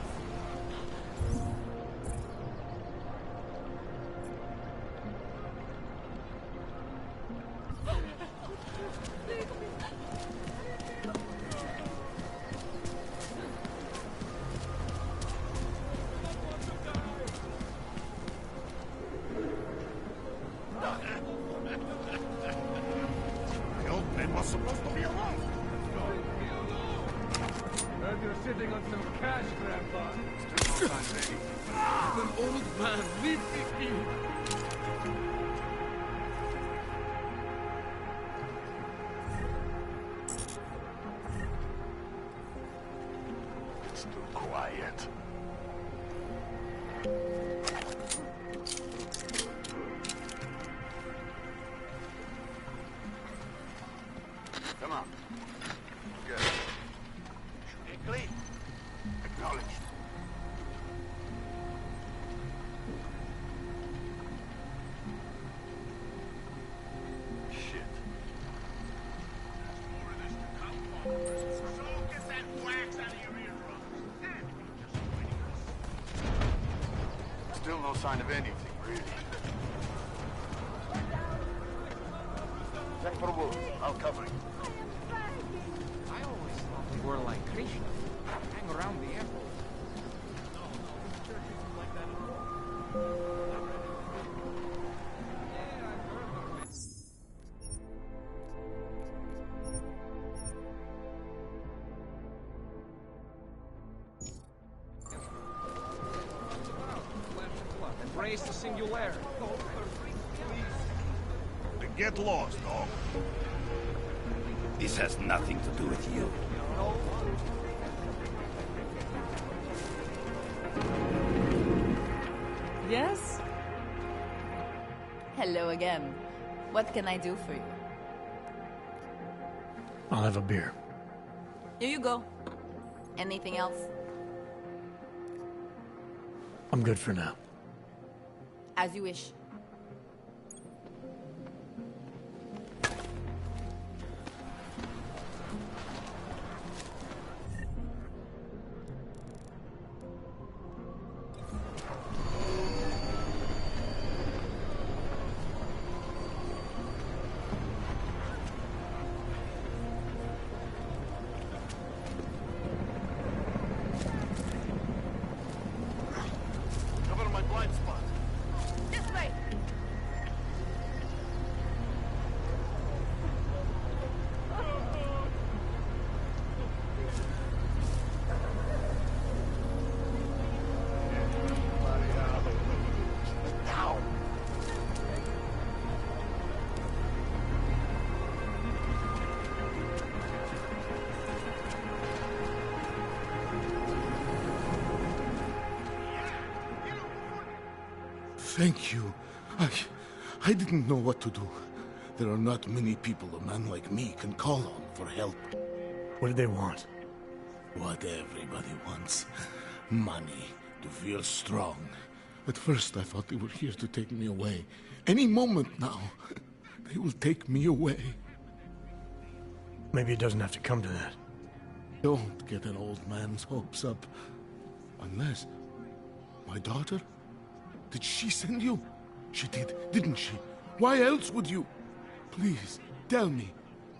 The old man was supposed to be alone. Heard you're sitting on some cash, Grandpa. An old man, leave me be. It's too quiet. Come on. Good. Shooting clean. Acknowledged. Shit. So get that wax out of your eardrums. Still no sign of anything, really. Check for wolves. I'll cover you. I always thought we were like Krishna. Hang around the airport. Embrace the singularity. Then get lost, dog. This has nothing to do with you. Yes? Hello again. What can I do for you? I'll have a beer. Here you go. Anything else? I'm good for now. As you wish. Cover my blind spot. This way! Thank you. I didn't know what to do. There are not many people a man like me can call on for help. What did they want? What everybody wants. Money. To feel strong. At first I thought they were here to take me away. Any moment now, they will take me away. Maybe it doesn't have to come to that. Don't get an old man's hopes up. Unless... My daughter? Did she send you? She did, didn't she? Why else would you? Please, tell me.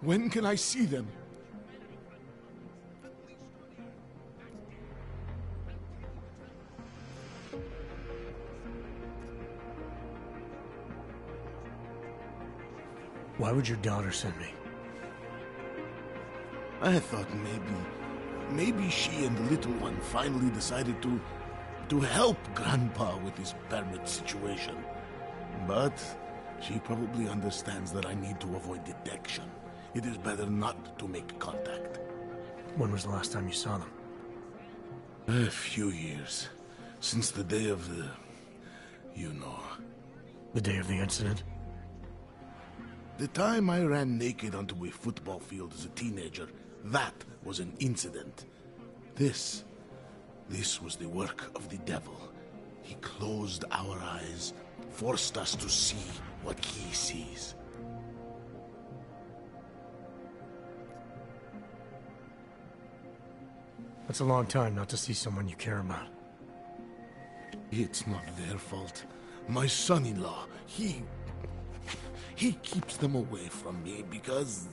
When can I see them? Why would your daughter send me? I thought maybe she and the little one finally decided to help Grandpa with his permit situation. But she probably understands that I need to avoid detection. It is better not to make contact. When was the last time you saw them? A few years. Since the day of the... you know. The day of the incident? The time I ran naked onto a football field as a teenager, that was an incident. This was the work of the devil. He closed our eyes, forced us to see what he sees. That's a long time not to see someone you care about. It's not their fault. My son-in-law, he keeps them away from me because...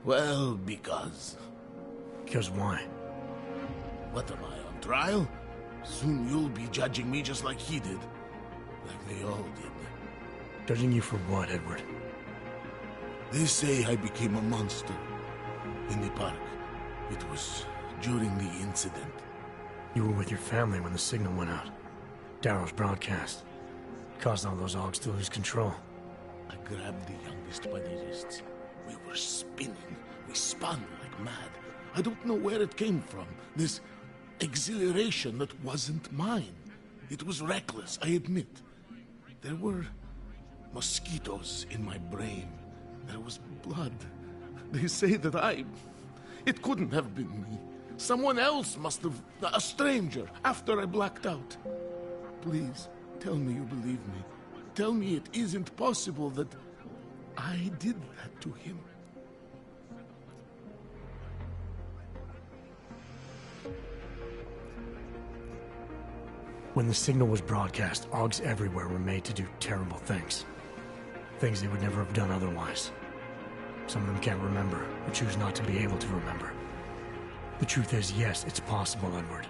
well, because... Because why? What am I, on trial? Soon you'll be judging me just like he did. Like they all did. Judging you for what, Edward? They say I became a monster. In the park. It was during the incident. You were with your family when the signal went out. Darrow's broadcast. Caused all those Augs to lose control. I grabbed the youngest by the wrists. We were spinning. We spun like mad. I don't know where it came from. This exhilaration that wasn't mine. It was reckless, I admit. There were mosquitoes in my brain. There was blood. They say that it couldn't have been me. Someone else must have... a stranger, after I blacked out. Please, tell me you believe me. Tell me it isn't possible that I did that to him. When the signal was broadcast, Augs everywhere were made to do terrible things. Things they would never have done otherwise. Some of them can't remember, or choose not to be able to remember. The truth is, yes, it's possible, Edward.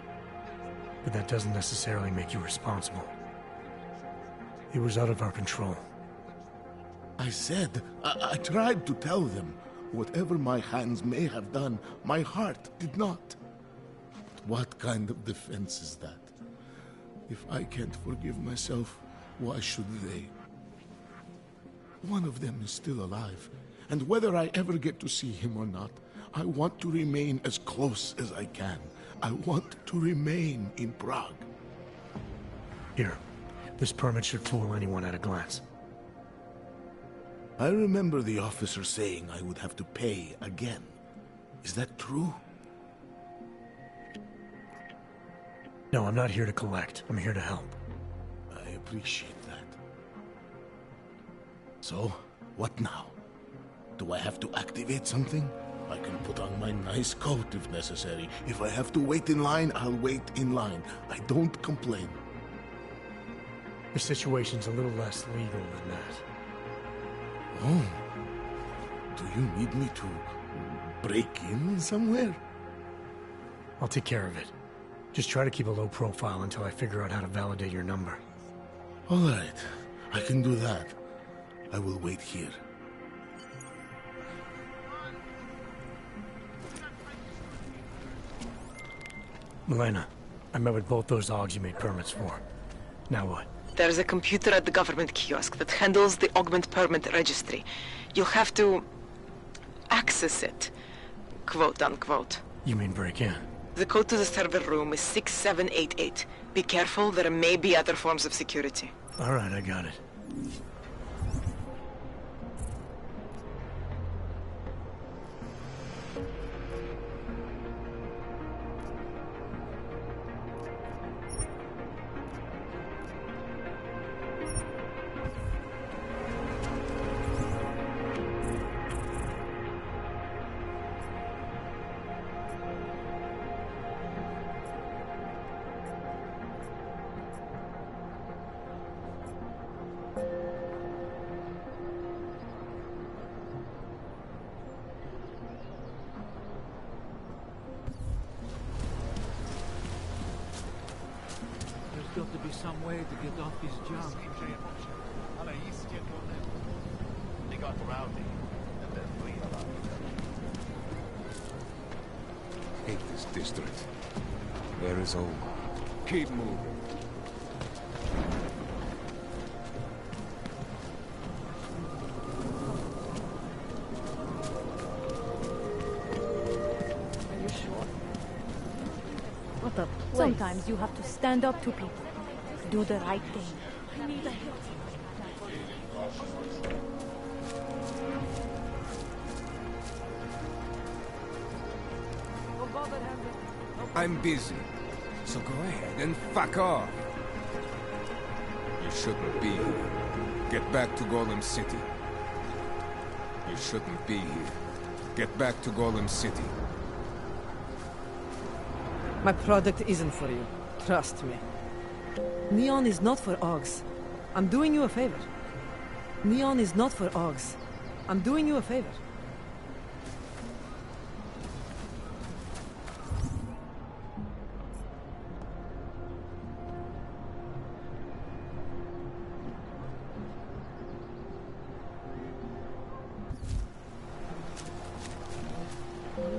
But that doesn't necessarily make you responsible. It was out of our control. I said, I tried to tell them. Whatever my hands may have done, my heart did not. But what kind of defense is that? If I can't forgive myself, why should they? One of them is still alive, and whether I ever get to see him or not, I want to remain as close as I can. I want to remain in Prague. Here, this permit should fool anyone at a glance. I remember the officer saying I would have to pay again. Is that true? No, I'm not here to collect. I'm here to help. I appreciate that. So, what now? Do I have to activate something? I can put on my nice coat if necessary. If I have to wait in line, I'll wait in line. I don't complain. The situation's a little less legal than that. Oh. Do you need me to break in somewhere? I'll take care of it. Just try to keep a low profile until I figure out how to validate your number. All right. I can do that. I will wait here. Milena, I met with both those Augs you made permits for. Now what? There's a computer at the government kiosk that handles the augment permit registry. You'll have to access it, quote unquote. You mean break in? The code to the server room is 6788. Be careful, there may be other forms of security. All right, I got it. There's got to be some way to get off these jumps. They got rowdy, and they're free about it. Hate this district. Where is home? Keep moving. What the So, Sometimes you have to stand up to people. Do the right thing. I need a hit. I'm busy, so go ahead and fuck off. You shouldn't be here. Get back to Golem City. You shouldn't be here. Get back to Golem City. My product isn't for you. Trust me. Neon is not for Augs. I'm doing you a favor. Neon is not for Augs. I'm doing you a favor.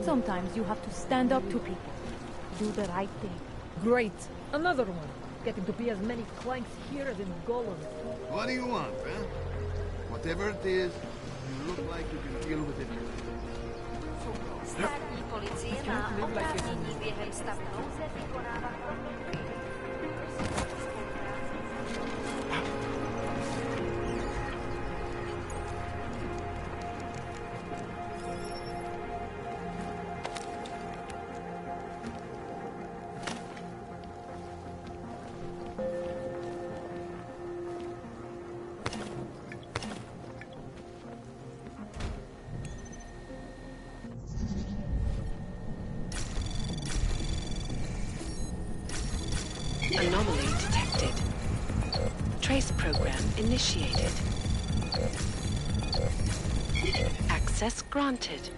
Sometimes you have to stand up to people. Do the right thing. Great. Another one. Getting to be as many clanks here as in Golem. What do you want, huh? Whatever it is, you look like you can deal with it. Státní policie má oprávnění během stavu nouze vykonávat Anomaly detected. Trace program initiated. Access granted.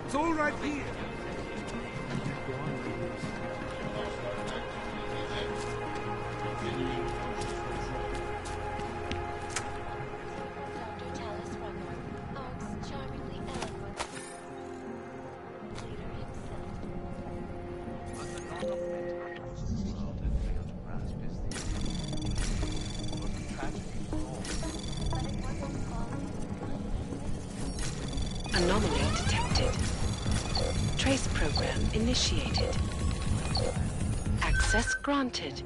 It's all right here. Anomaly detected. Trace program initiated. Access granted.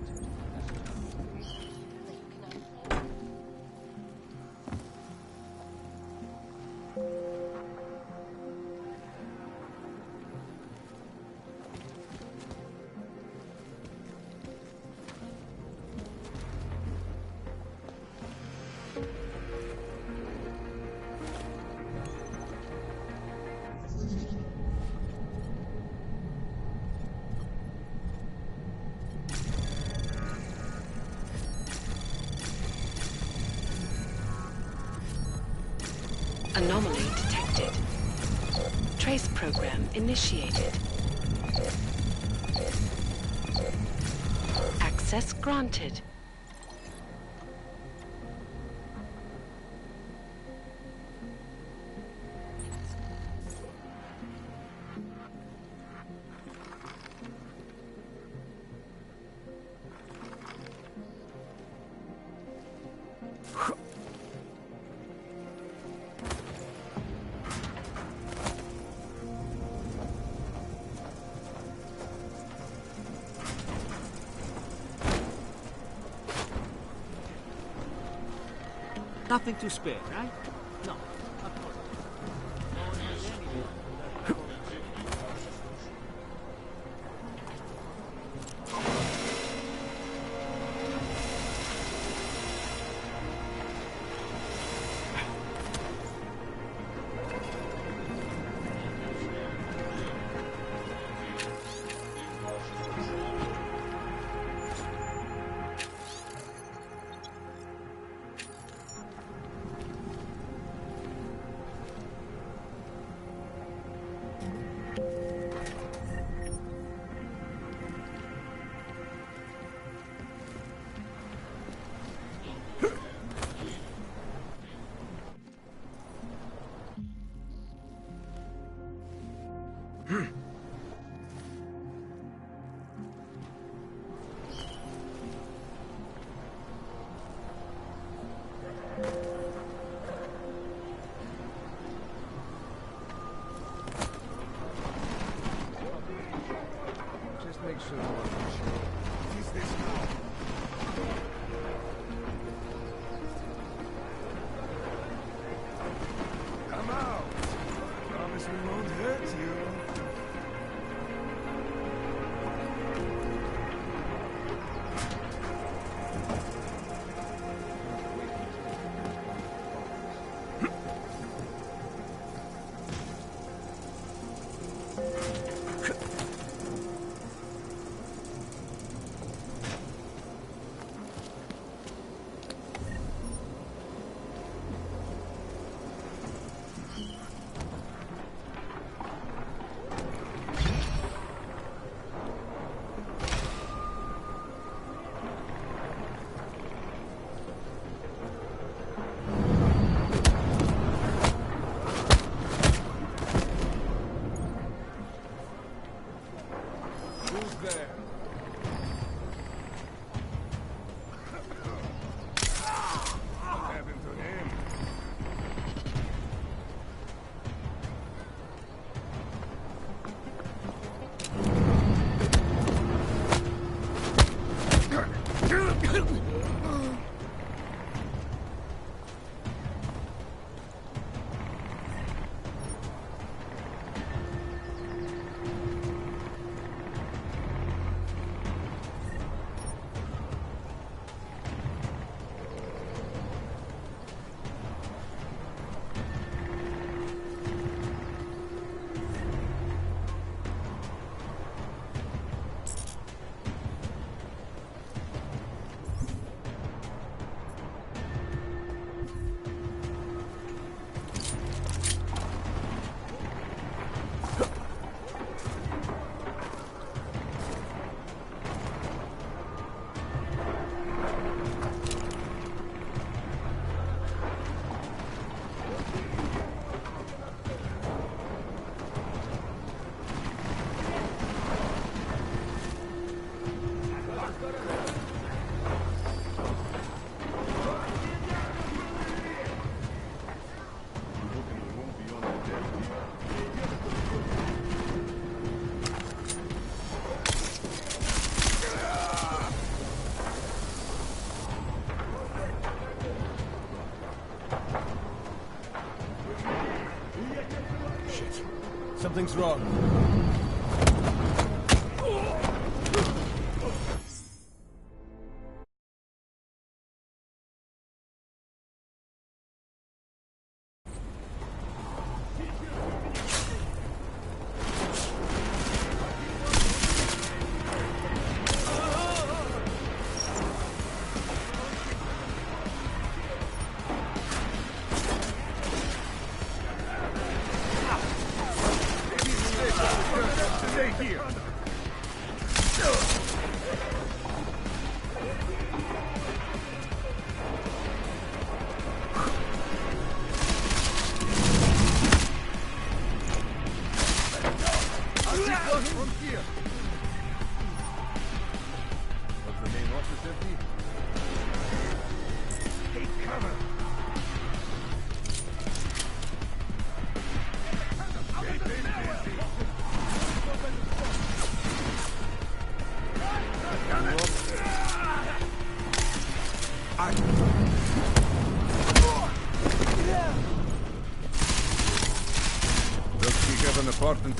Anomaly detected. Trace program initiated. Access granted. Nothing to spare, right? No, of course. No one has anything. Something's wrong. Stay here. From here. Was the main office empty? Take cover. Looks like you have an apartment.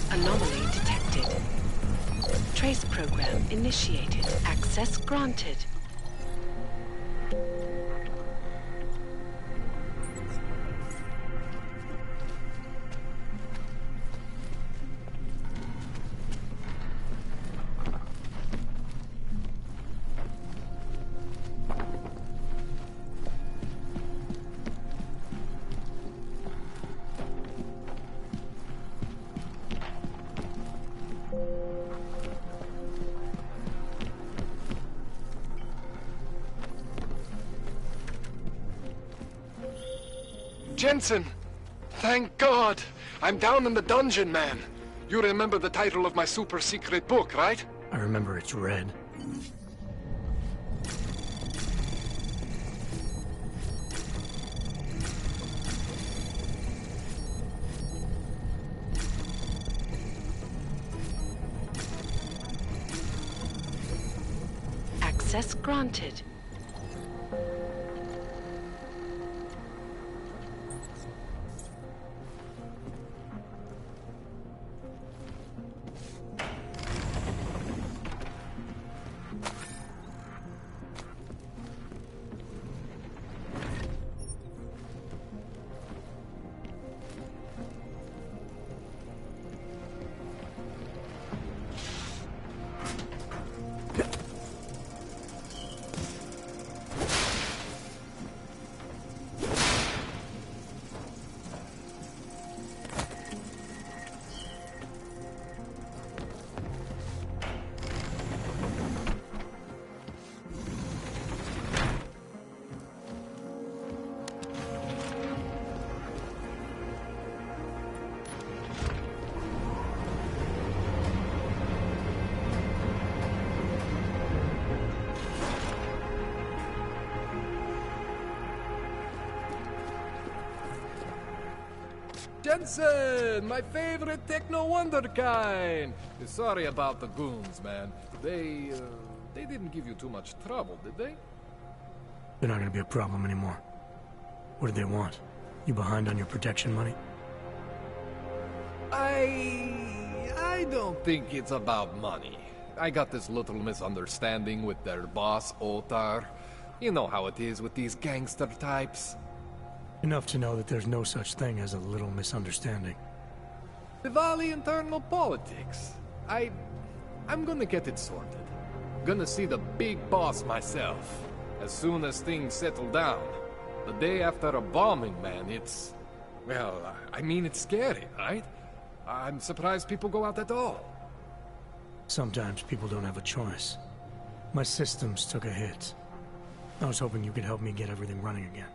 Anomaly detected. Trace program initiated. Access granted. Jensen! Thank God! I'm down in the dungeon, man. You remember the title of my super secret book, right? I remember it's red. Access granted. Jensen! My favorite techno wonderkind! Sorry about the goons, man. They didn't give you too much trouble, did they? They're not gonna be a problem anymore. What do they want? You behind on your protection money? I don't think it's about money. I got this little misunderstanding with their boss, Otar. You know how it is with these gangster types. Enough to know that there's no such thing as a little misunderstanding. Diwali internal politics. I'm gonna get it sorted. Gonna see the big boss myself. As soon as things settle down. The day after a bombing, man, it's... Well, I mean, it's scary, right? I'm surprised people go out at all. Sometimes people don't have a choice. My systems took a hit. I was hoping you could help me get everything running again.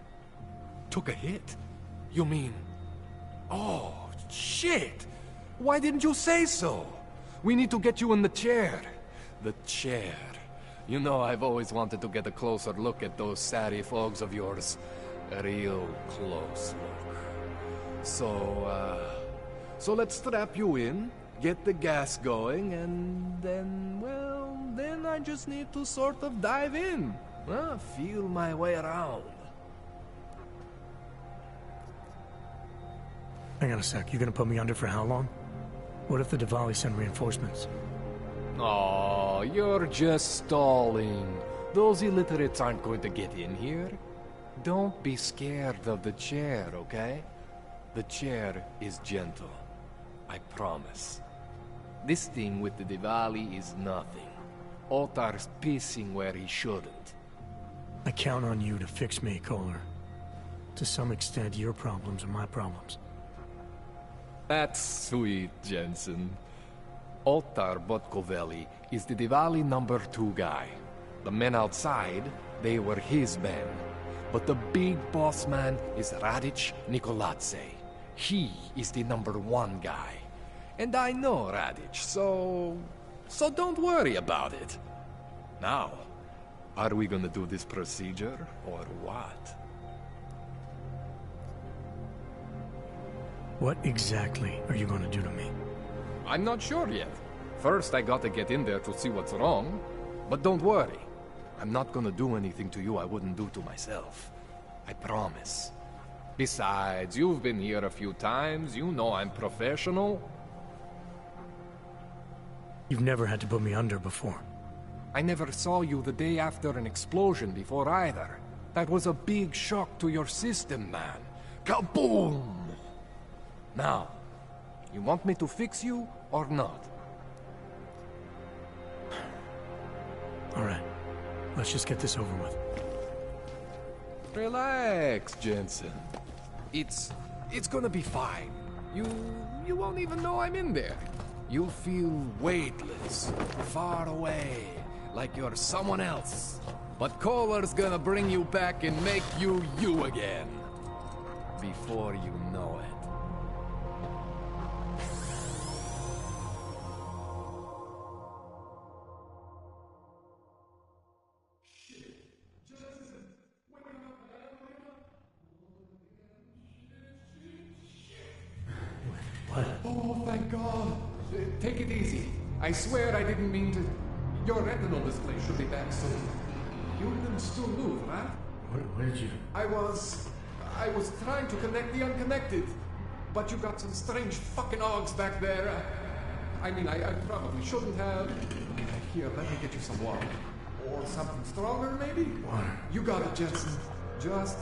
Took a hit? You mean... Oh, shit! Why didn't you say so? We need to get you in the chair. The chair. You know, I've always wanted to get a closer look at those Sarif Ogs of yours. A real close look. So let's strap you in, get the gas going, and then, well, then I just need to sort of dive in. Feel my way around. Hang on a sec, you gonna put me under for how long? What if the Diwali send reinforcements? Oh, you're just stalling. Those illiterates aren't going to get in here. Don't be scared of the chair, okay? The chair is gentle. I promise. This thing with the Diwali is nothing. Otar's pissing where he shouldn't. I count on you to fix me, Kohler. To some extent, your problems are my problems. That's sweet, Jensen. Otar Botkoveli is the Diwali #2 guy. The men outside, they were his men. But the big boss man is Radic Nikoladze. He is the #1 guy. And I know Radic, so don't worry about it. Now, are we gonna do this procedure, or what? What exactly are you gonna do to me? I'm not sure yet. First, I gotta get in there to see what's wrong. But don't worry. I'm not gonna do anything to you I wouldn't do to myself. I promise. Besides, you've been here a few times. You know I'm professional. You've never had to put me under before. I never saw you the day after an explosion before either. That was a big shock to your system, man. Kaboom! Now, you want me to fix you or not? All right. Let's just get this over with. Relax, Jensen. It's gonna be fine. You won't even know I'm in there. You'll feel weightless, far away, like you're someone else. But Kohler's gonna bring you back and make you you again. Before you know it. Oh, thank God. Take it easy. I swear I didn't mean to... Your retinal display should be back soon. You can still move, right? Where did you... I was trying to connect the unconnected. But you got some strange fucking Ogs back there. I mean, I probably shouldn't have... Here, let me get you some water. Or something stronger, maybe? Water. You got it, Jensen. Just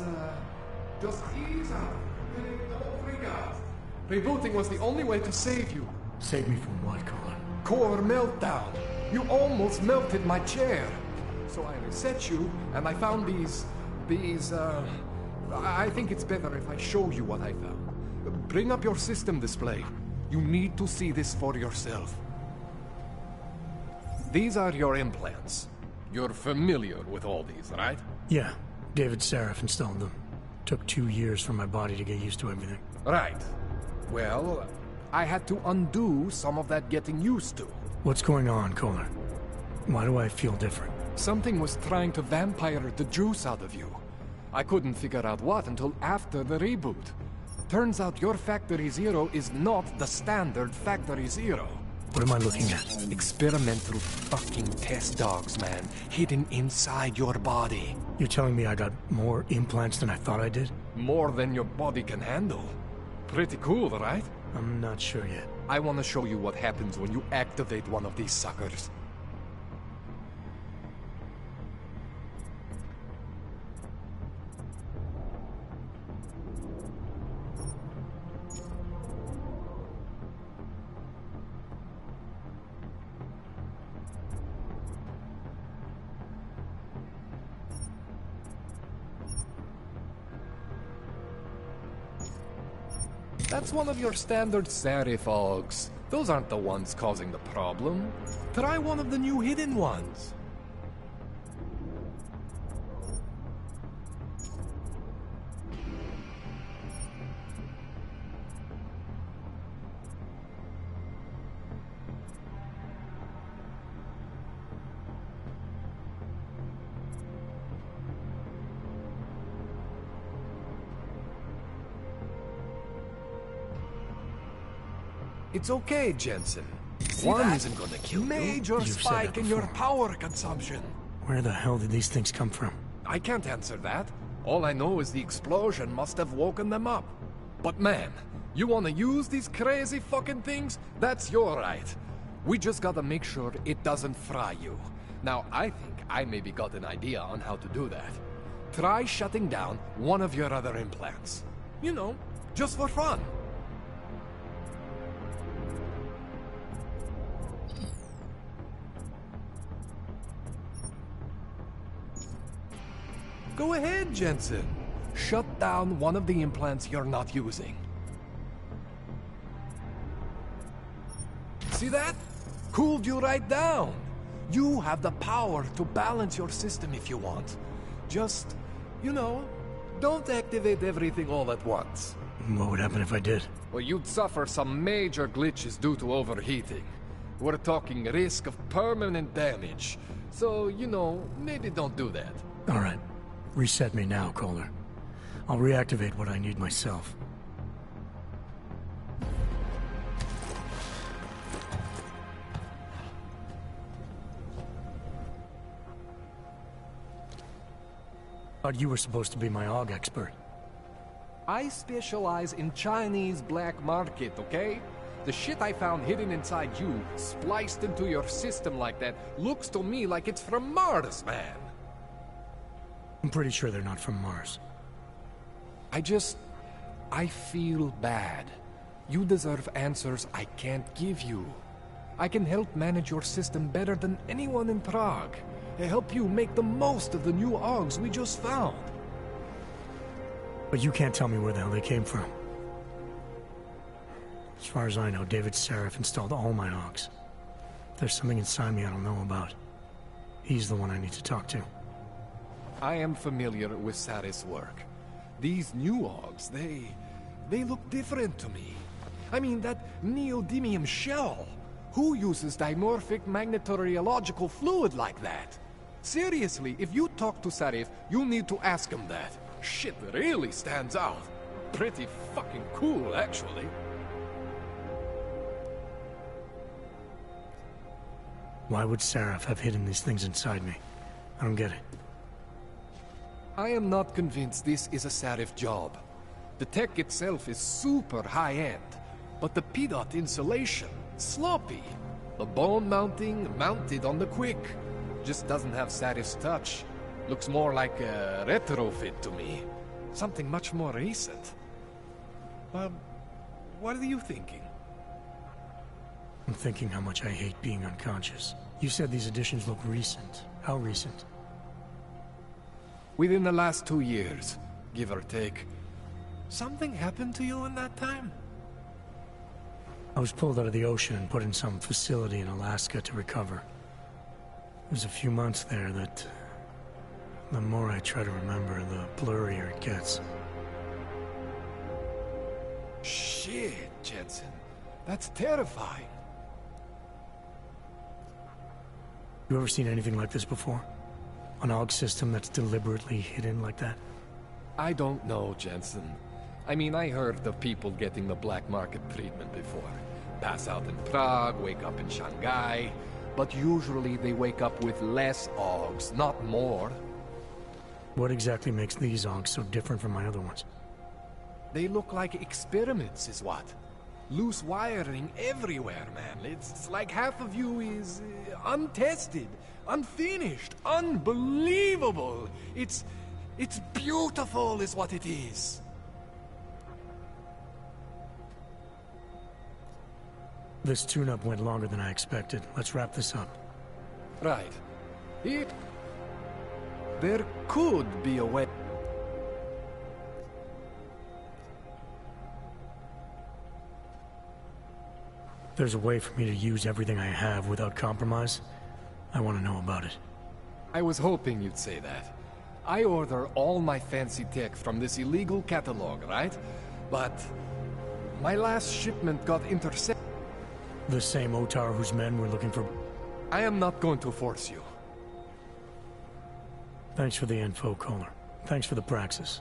ease out. Don't freak out. Rebooting was the only way to save you. Save me from what, Kohler? Core meltdown. You almost melted my chair. So I reset you, and I found these... I think it's better if I show you what I found. Bring up your system display. You need to see this for yourself. These are your implants. You're familiar with all these, right? Yeah. David Sarif installed them. Took 2 years for my body to get used to everything. Right. Well, I had to undo some of that getting used to. What's going on, Kohler? Why do I feel different? Something was trying to vampire the juice out of you. I couldn't figure out what until after the reboot. Turns out your Factory Zero is not the standard Factory Zero. What am I looking at? Experimental fucking test dogs, man. Hidden inside your body. You're telling me I got more implants than I thought I did? More than your body can handle. Pretty cool, right? I'm not sure yet. I want to show you what happens when you activate one of these suckers. That's one of your standard Serif Augs. Those aren't the ones causing the problem. Try one of the new hidden ones. It's okay, Jensen. One isn't gonna kill you. Major spike in your power consumption. Where the hell did these things come from? I can't answer that. All I know is the explosion must have woken them up. But man, you wanna use these crazy fucking things? That's your right. We just gotta make sure it doesn't fry you. Now, I think I maybe got an idea on how to do that. Try shutting down one of your other implants. You know, just for fun. Go ahead, Jensen. Shut down one of the implants you're not using. See that? Cooled you right down. You have the power to balance your system if you want. Just, you know, don't activate everything all at once. What would happen if I did? Well, you'd suffer some major glitches due to overheating. We're talking risk of permanent damage. So, you know, maybe don't do that. All right. Reset me now, Kohler. I'll reactivate what I need myself. Thought you were supposed to be my AUG expert. I specialize in Chinese black market, okay? The shit I found hidden inside you, spliced into your system like that, looks to me like it's from Mars, man. I'm pretty sure they're not from Mars. I feel bad. You deserve answers I can't give you. I can help manage your system better than anyone in Prague. I help you make the most of the new AUGs we just found. But you can't tell me where the hell they came from. As far as I know, David Sarif installed all my AUGs. If there's something inside me I don't know about, he's the one I need to talk to. I am familiar with Sarif's work. These new AUGs, they look different to me. I mean, that neodymium shell. Who uses dimorphic magnetorheological fluid like that? Seriously, if you talk to Sarif, you need to ask him that. Shit really stands out. Pretty fucking cool, actually. Why would Sarif have hidden these things inside me? I don't get it. I am not convinced this is a Sarif job. The tech itself is super high-end, but the PDOT insulation, sloppy. The bone mounting, mounted on the quick. Just doesn't have Sarif's touch. Looks more like a retrofit to me. Something much more recent. What are you thinking? I'm thinking how much I hate being unconscious. You said these additions look recent. How recent? Within the last 2 years, give or take. Something happened to you in that time? I was pulled out of the ocean and put in some facility in Alaska to recover. It was a few months there that... the more I try to remember, the blurrier it gets. Shit, Jensen. That's terrifying. You ever seen anything like this before? An AUG system that's deliberately hidden like that? I don't know, Jensen. I mean, I heard of people getting the black market treatment before. Pass out in Prague, wake up in Shanghai. But usually they wake up with less Augs, not more. What exactly makes these Augs so different from my other ones? They look like experiments, is what? Loose wiring everywhere, man. It's like half of you is untested, unfinished, unbelievable. It's beautiful is what it is. This tune-up went longer than I expected. Let's wrap this up. Right. There could be a way. There's a way for me to use everything I have without compromise. I want to know about it. I was hoping you'd say that. I order all my fancy tech from this illegal catalog, right? But my last shipment got intercepted. The same Otar whose men were looking for... I am not going to force you. Thanks for the info, Kohler. Thanks for the praxis.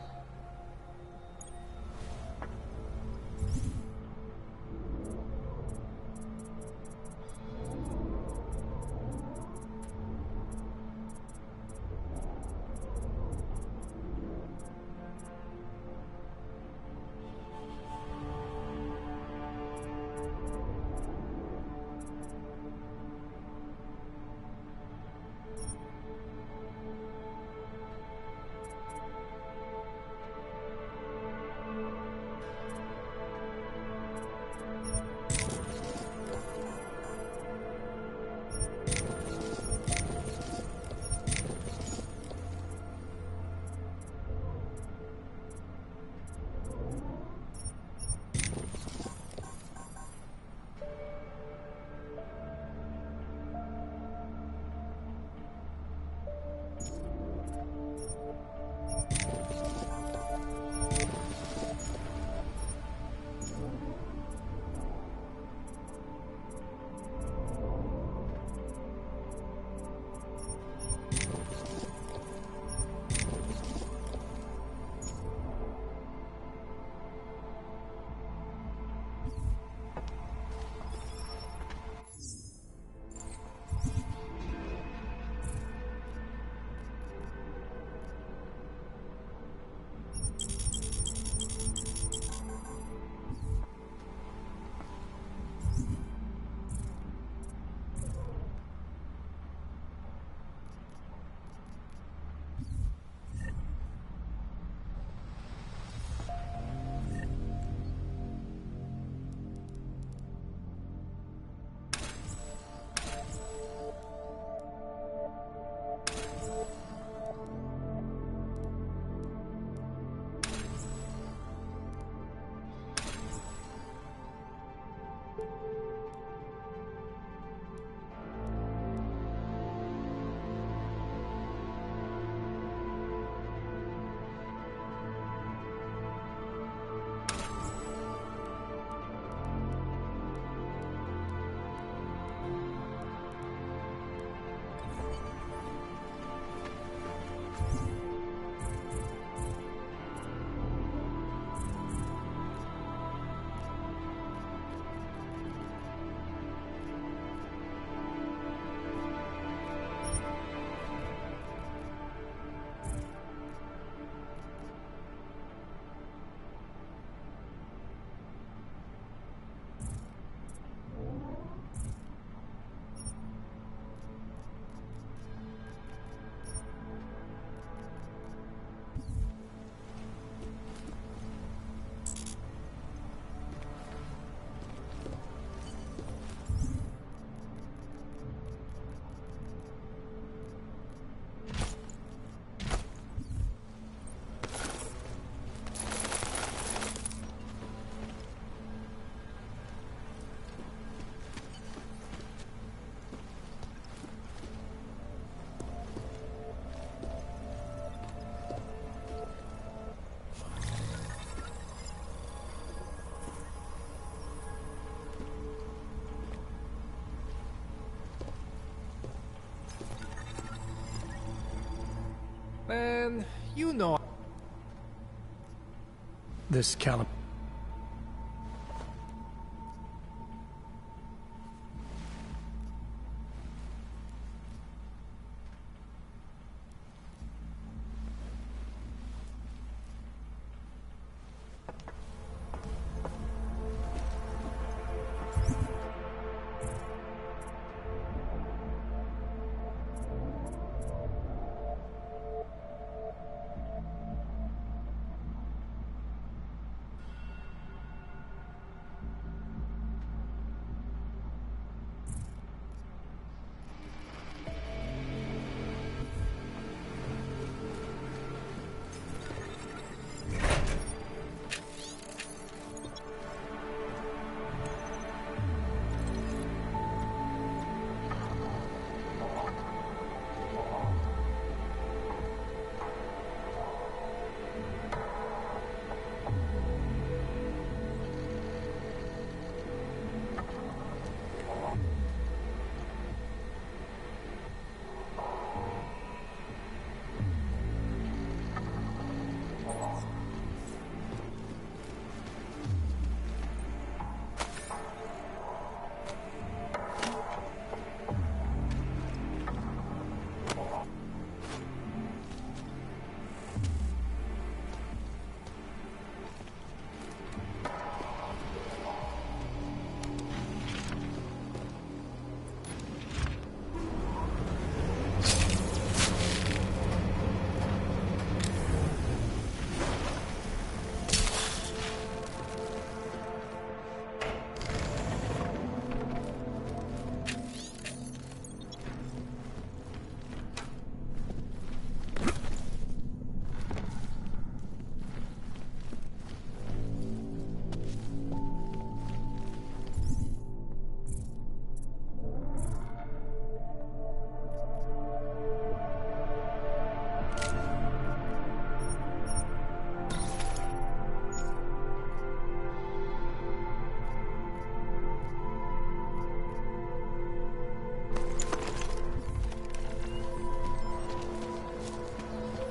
Man, you know... This Calum...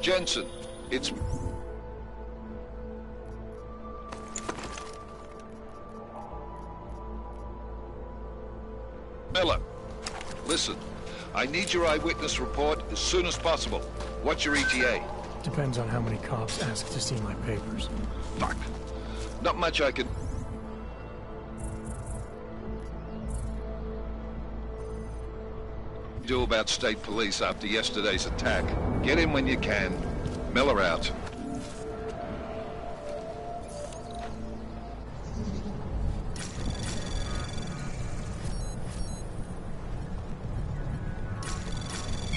Jensen, it's... Miller, listen. I need your eyewitness report as soon as possible. What's your ETA? Depends on how many cops ask to see my papers. Fuck. Not much I can... do about state police after yesterday's attack. Get in when you can. Miller out.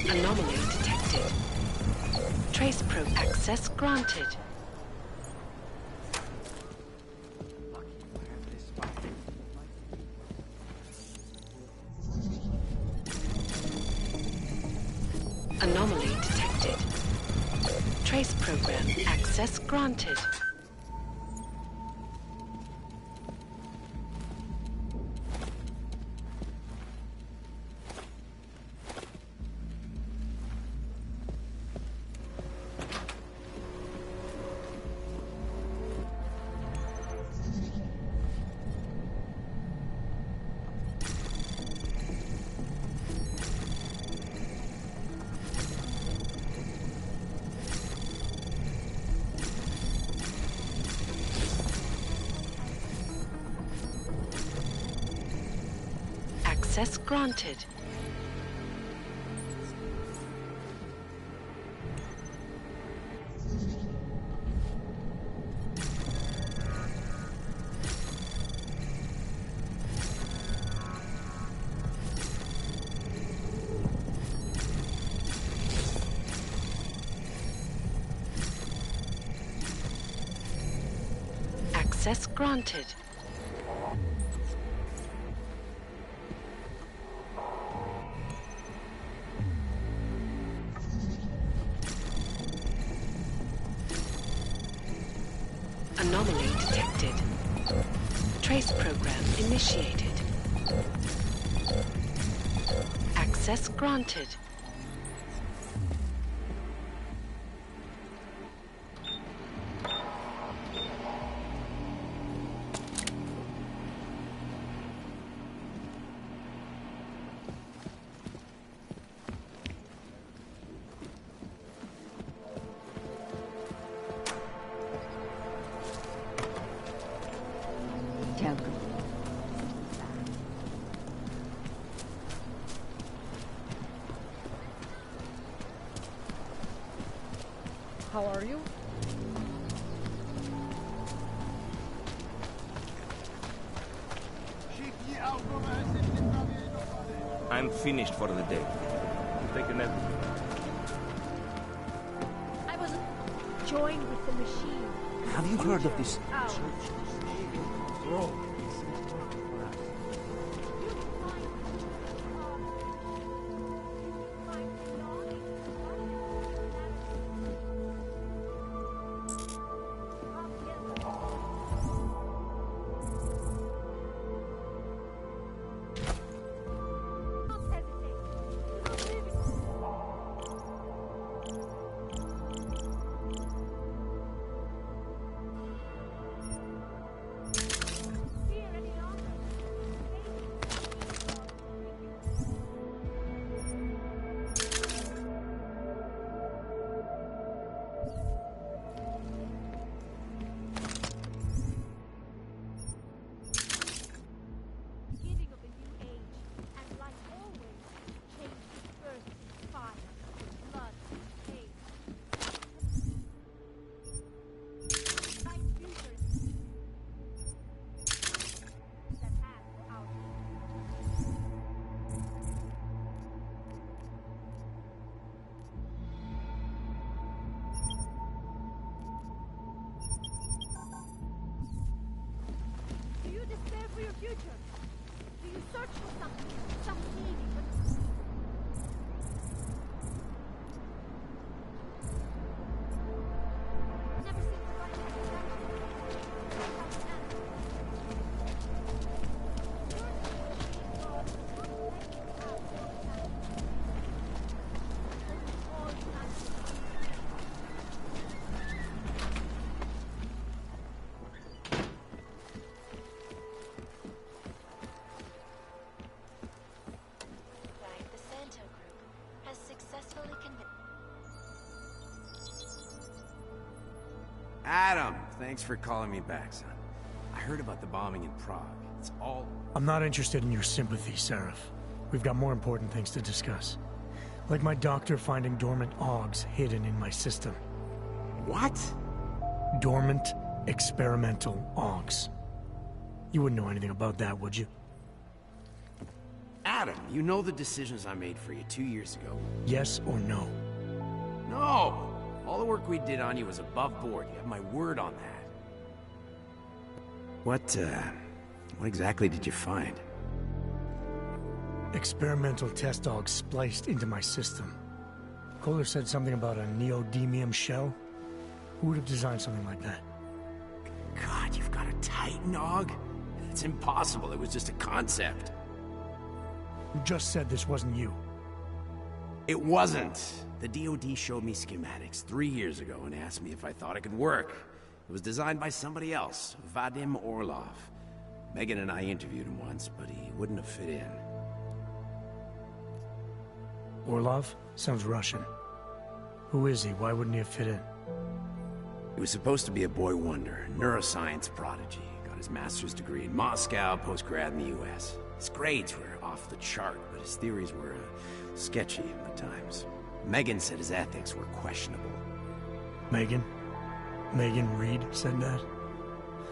Anomaly detected. Trace probe access granted. Anomaly detected. Trace program access granted. Access granted. Access granted. Anomaly detected. Trace program initiated. Access granted. How are you? I'm finished for the day. Take a nap. I was joined with the machine. Have you heard of this? Adam, thanks for calling me back, son. I heard about the bombing in Prague. It's all... I'm not interested in your sympathy, Seraph. We've got more important things to discuss. Like my doctor finding dormant Augs hidden in my system. What? Dormant, experimental Augs. You wouldn't know anything about that, would you? Adam, you know the decisions I made for you 2 years ago. Yes or no? No! All the work we did on you was above board. You have my word on that. What exactly did you find? Experimental test Augs spliced into my system. Kohler said something about a neodymium shell. Who would have designed something like that? God, you've got a Titan Aug? It's impossible. It was just a concept. You just said this wasn't you. It wasn't. The DoD showed me schematics 3 years ago and asked me if I thought it could work. It was designed by somebody else, Vadim Orlov. Megan and I interviewed him once, but he wouldn't have fit in. Orlov? Sounds Russian. Who is he? Why wouldn't he have fit in? He was supposed to be a boy wonder, neuroscience prodigy. Got his master's degree in Moscow, post-grad in the US. His grades were off the chart, but his theories were sketchy at times. Megan said his ethics were questionable. Megan? Megan Reed said that?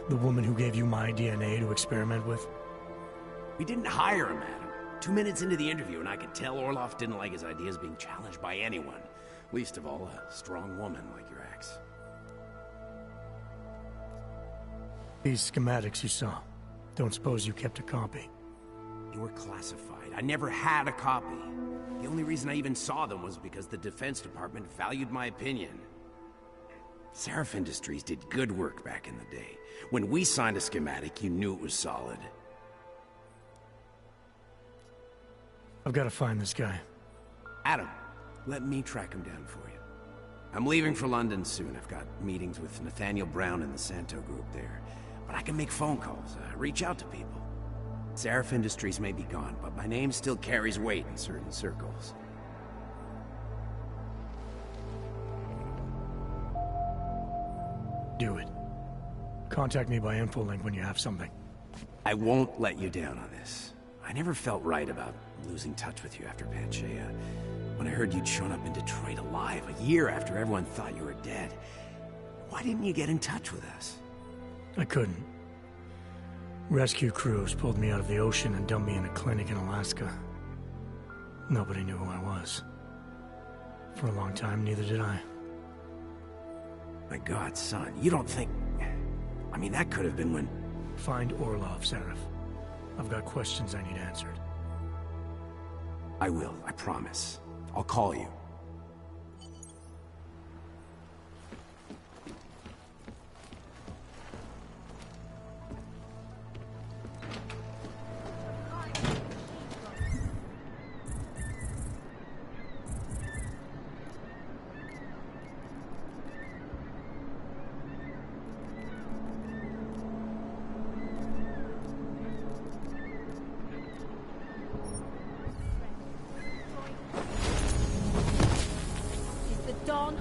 The woman who gave you my DNA to experiment with? We didn't hire him, Adam. 2 minutes into the interview, and I could tell Orlov didn't like his ideas being challenged by anyone. Least of all, a strong woman like your ex. These schematics you saw. Don't suppose you kept a copy? They were classified. I never had a copy. The only reason I even saw them was because the Defense Department valued my opinion. Seraph Industries did good work back in the day. When we signed a schematic, you knew it was solid. I've got to find this guy. Adam, let me track him down for you. I'm leaving for London soon. I've got meetings with Nathaniel Brown and the Santo group there. But I can make phone calls, reach out to people. Seraph Industries may be gone, but my name still carries weight in certain circles. Do it. Contact me by InfoLink when you have something. I won't let you down on this. I never felt right about losing touch with you after Panchaea. When I heard you'd shown up in Detroit alive, a year after everyone thought you were dead, why didn't you get in touch with us? I couldn't. Rescue crews pulled me out of the ocean and dumped me in a clinic in Alaska. Nobody knew who I was. For a long time, neither did I. My God, son, you don't think... I mean, that could have been when... Find Orlov, Seraph. I've got questions I need answered. I will, I promise. I'll call you.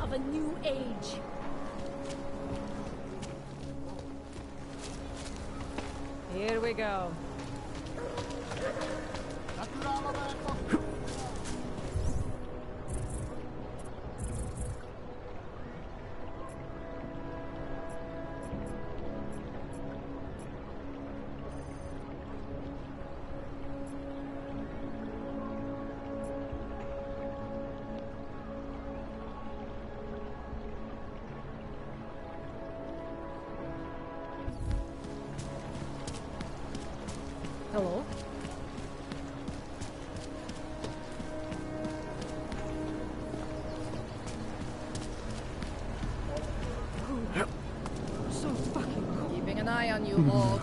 Of a new age. Here we go. Hello? So fucking cool. Keeping an eye on you, Lord.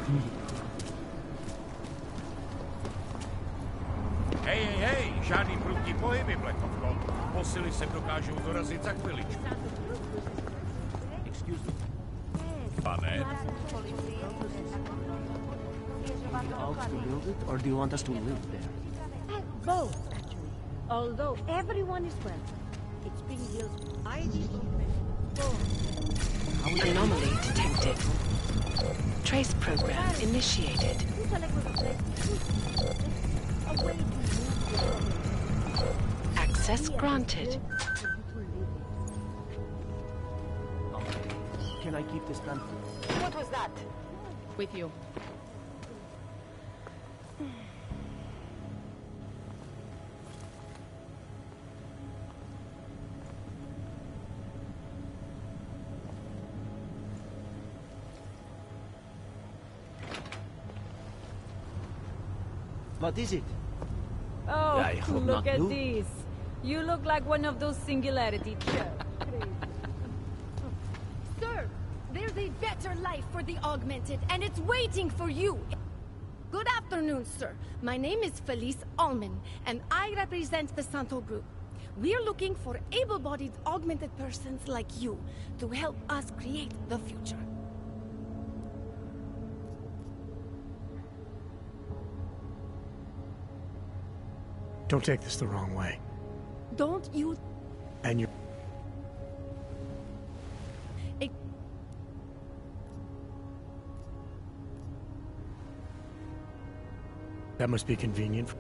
Hej, žádný prudký pohyby, Black of Gold. Posily sem dokážou dorazit za chviličku. Excuse me. Pane? To build it, or do you want us to live there? Both, actually. Although everyone is welcome. It's being built by the Anomaly detected. Trace program initiated. Access granted. Can I keep this gun? What was that? With you. What is it? Oh, I hope look not at you. this. You look like one of those singularity chirps. Sir, there's a better life for the augmented, and it's waiting for you. Good afternoon, sir. My name is Felice Allman, and I represent the Santo Group. We're looking for able-bodied augmented persons like you to help us create the future. Don't take this the wrong way. Don't you... And you... That must be convenient.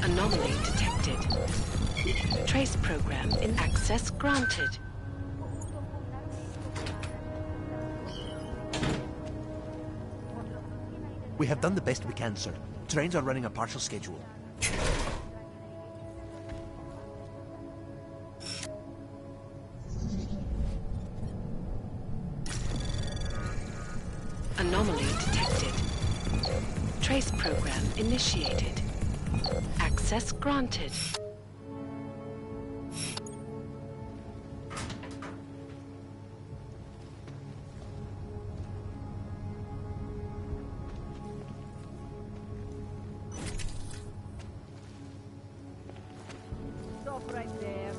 Anomaly detected. Trace program in access granted. We have done the best we can, sir. Trains are running a partial schedule. Anomaly detected. Trace program initiated. Access granted. Stop right there.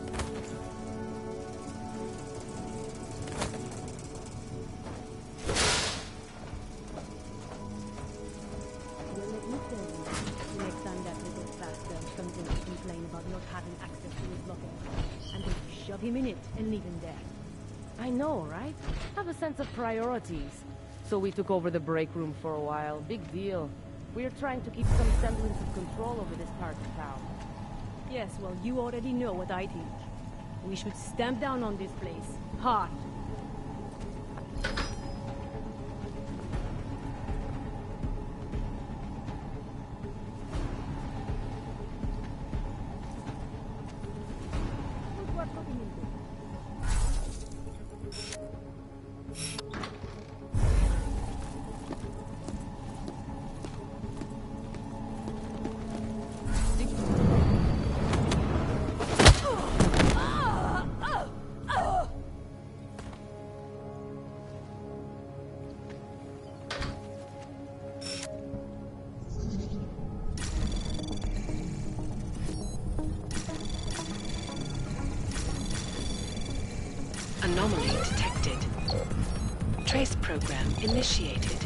him in it and leave him there. I know, right? Have a sense of priorities. So we took over the break room for a while. Big deal. We're trying to keep some semblance of control over this part of town. Yes, well, you already know what I think. We should stamp down on this place. Hard. Anomaly detected. Trace program initiated.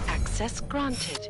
Access granted.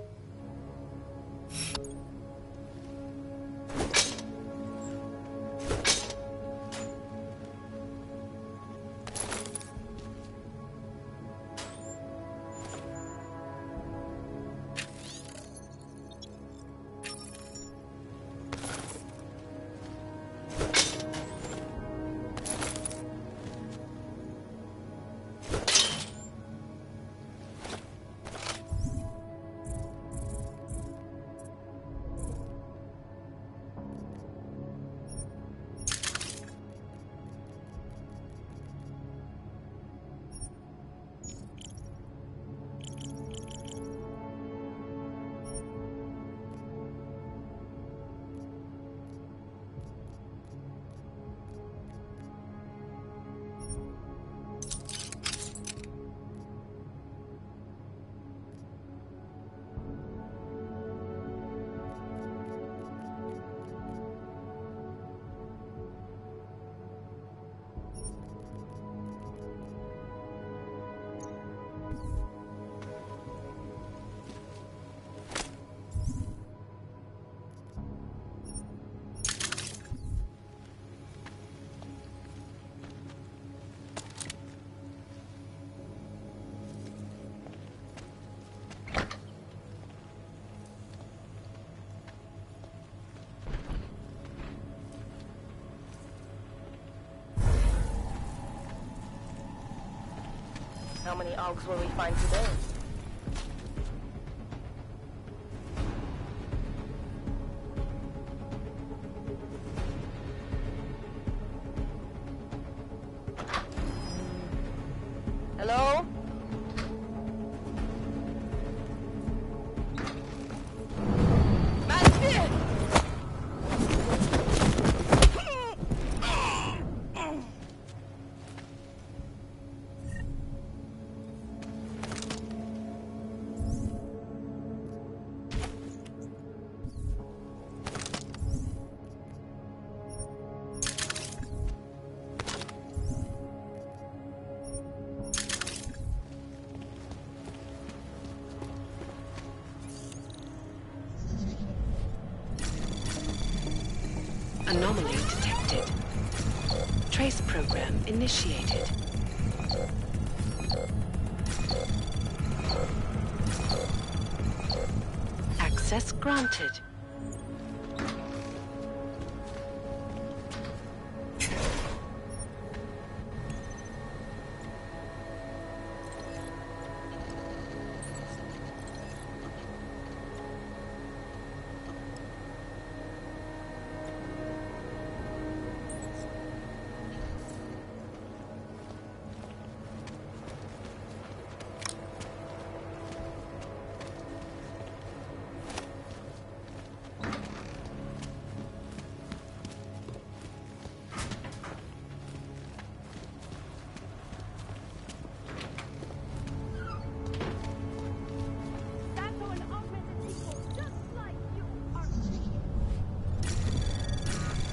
How many Augs will we find today? Hello? Anomaly detected. Trace program initiated. Access granted.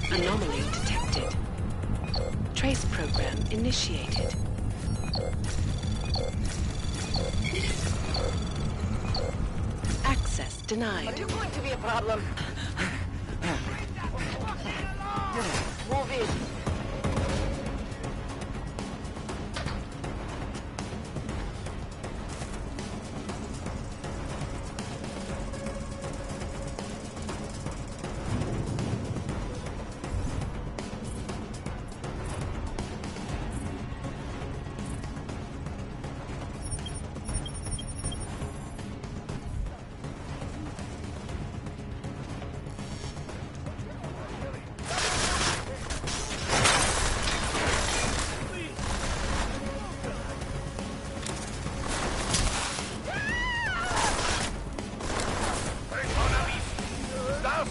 Anomaly detected. Trace program initiated. Access denied. Are you going to be a problem? Move in.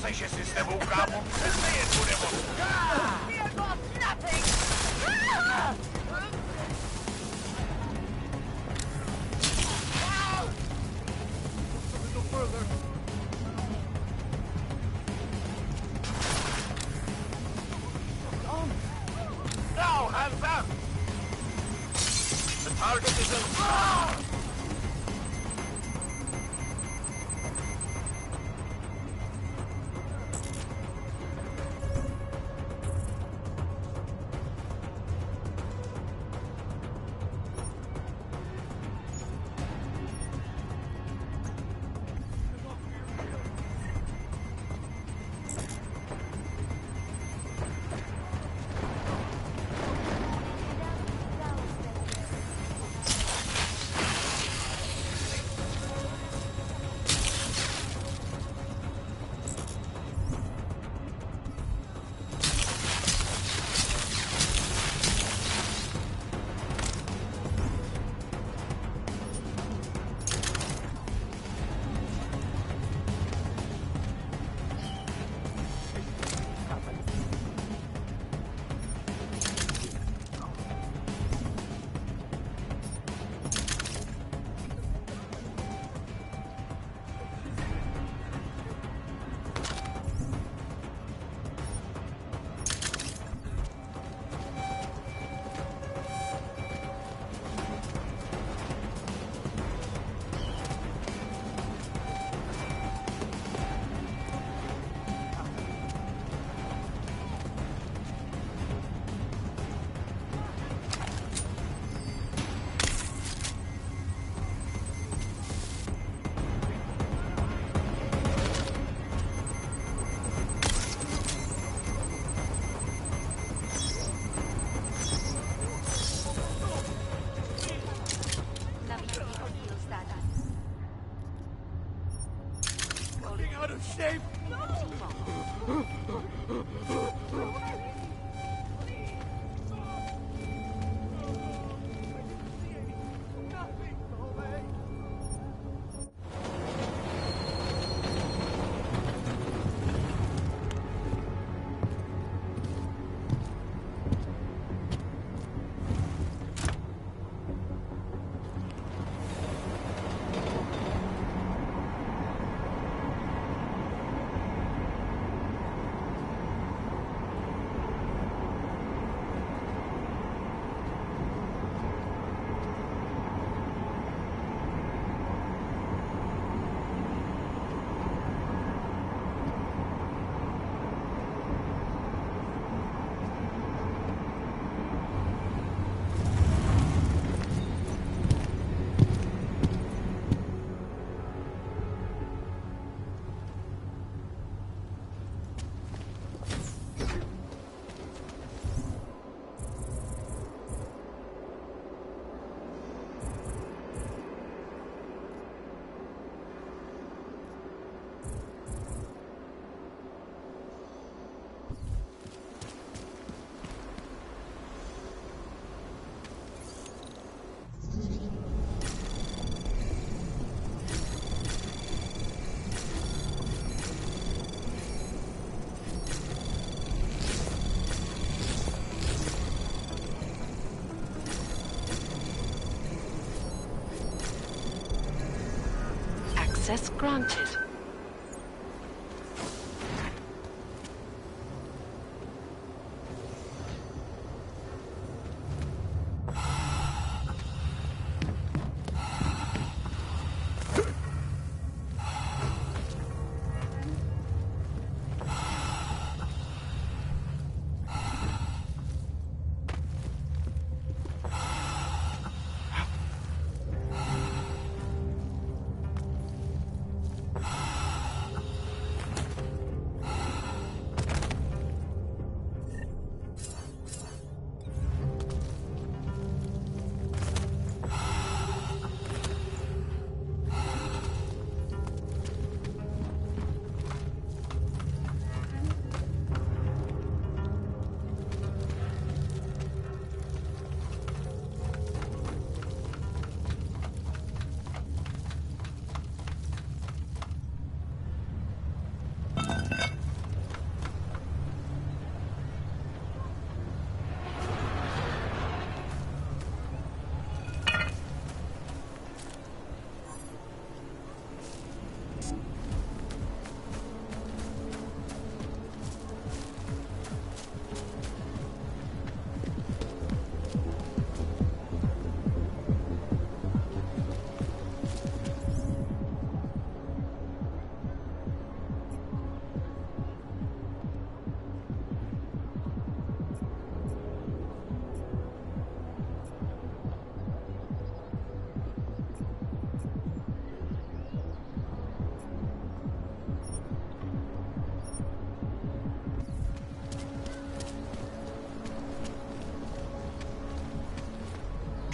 Že si s tebou, kámo, přesně jen bude moc. Here goes nothing! Now, hands up! The target is in... Out of shape! Access granted.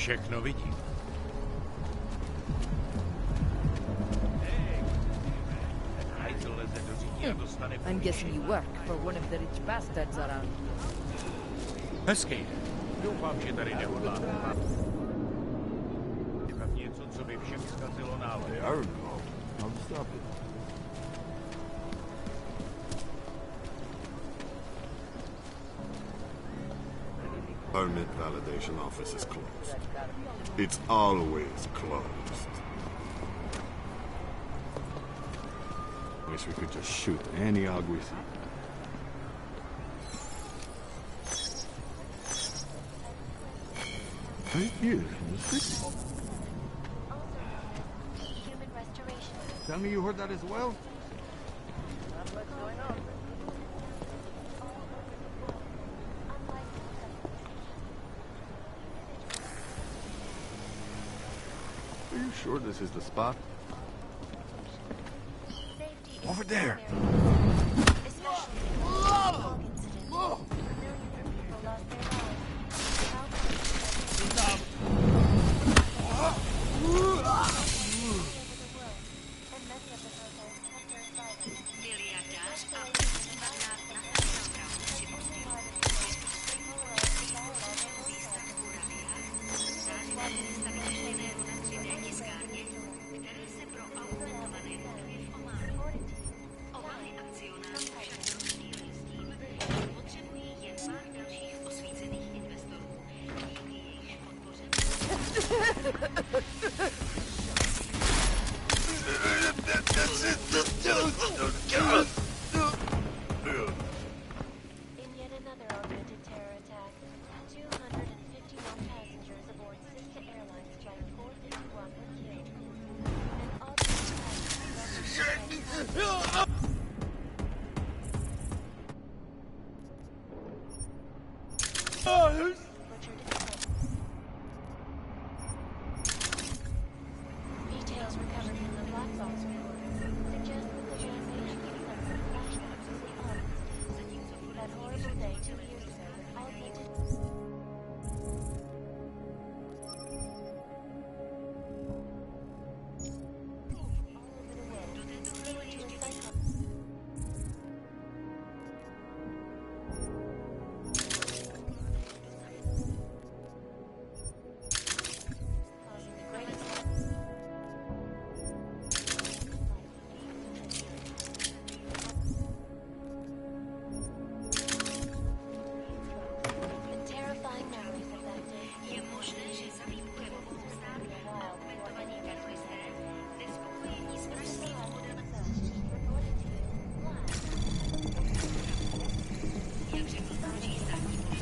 Všechno vidím. I'm guessing you work for one of the rich bastards around. Hezký. Doufám, že tady nehodláte. Dělat něco, co by všem zkazilo návod. Permit validation office is closed. It's always closed. Wish we could just shoot any hog we see. Right here in the city. Tell me you heard that as well? Are you sure this is the spot? Over there. Details recovered from the black box report suggest that the organization utilized flashbacks of the August. That horrible day 2 years ago with augmented...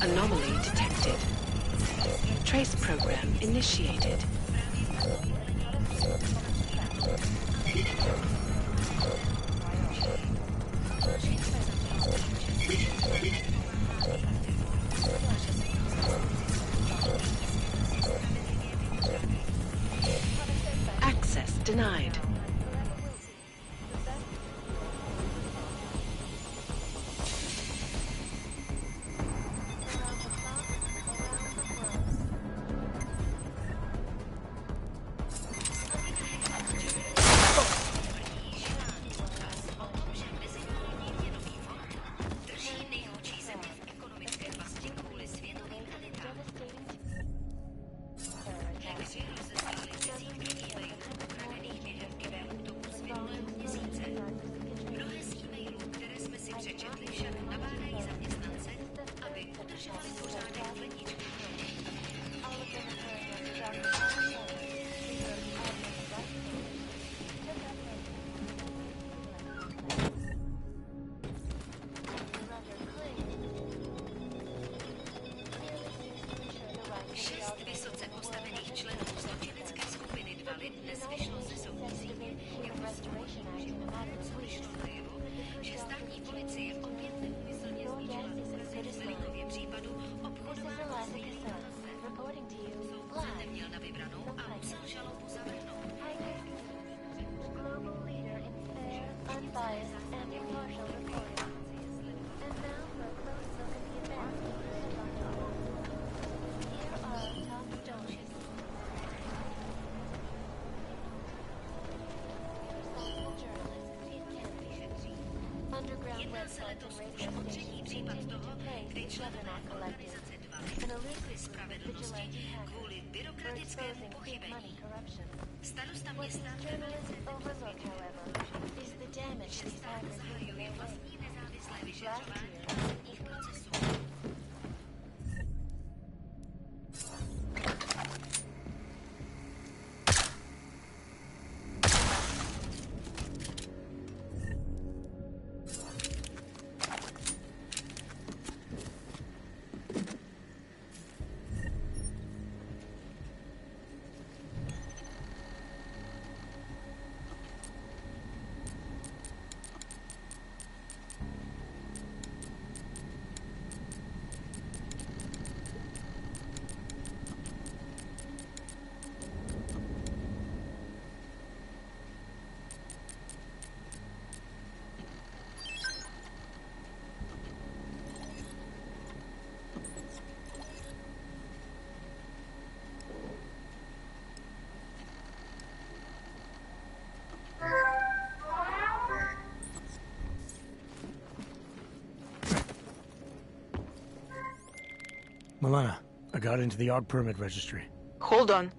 Anomaly detected. Trace program initiated. Access denied. Jedná se letos už o třetí případ toho, kdy členové organizace 2 unikli spravedlnosti kvůli byrokratickému pochybení. Starosta města že stát zahajuje vlastní nezávislé vyšetřování soudních procesů. Milena, I got into the AUG permit registry. Hold on.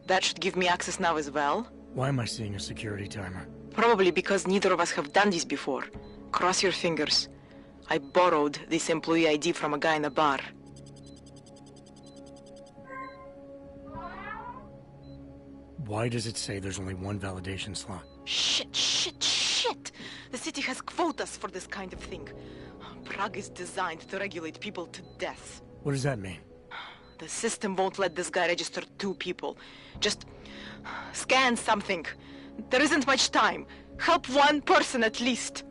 That should give me access now as well. Why am I seeing a security timer? Probably because neither of us have done this before. Cross your fingers. I borrowed this employee ID from a guy in a bar. Why does it say there's only one validation slot? Shit! The city has quotas for this kind of thing. Prague is designed to regulate people to death. What does that mean? The system won't let this guy register 2 people. Just scan something. There isn't much time. Help 1 person at least.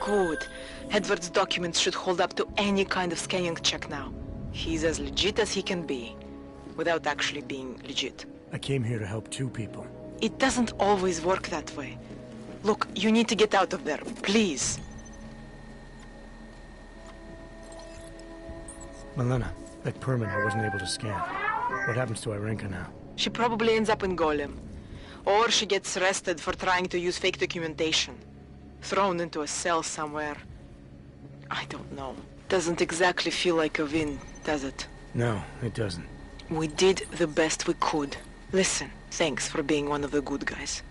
Good. Edward's documents should hold up to any kind of scanning check now. He's as legit as he can be, without actually being legit. I came here to help 2 people. It doesn't always work that way. Look, you need to get out of there, please. Milena, that permit I wasn't able to scan. What happens to Irenka now? She probably ends up in Golem. Or she gets arrested for trying to use fake documentation. Thrown into a cell somewhere. I don't know. Doesn't exactly feel like a win, does it? No, it doesn't. We did the best we could. Listen, thanks for being one of the good guys.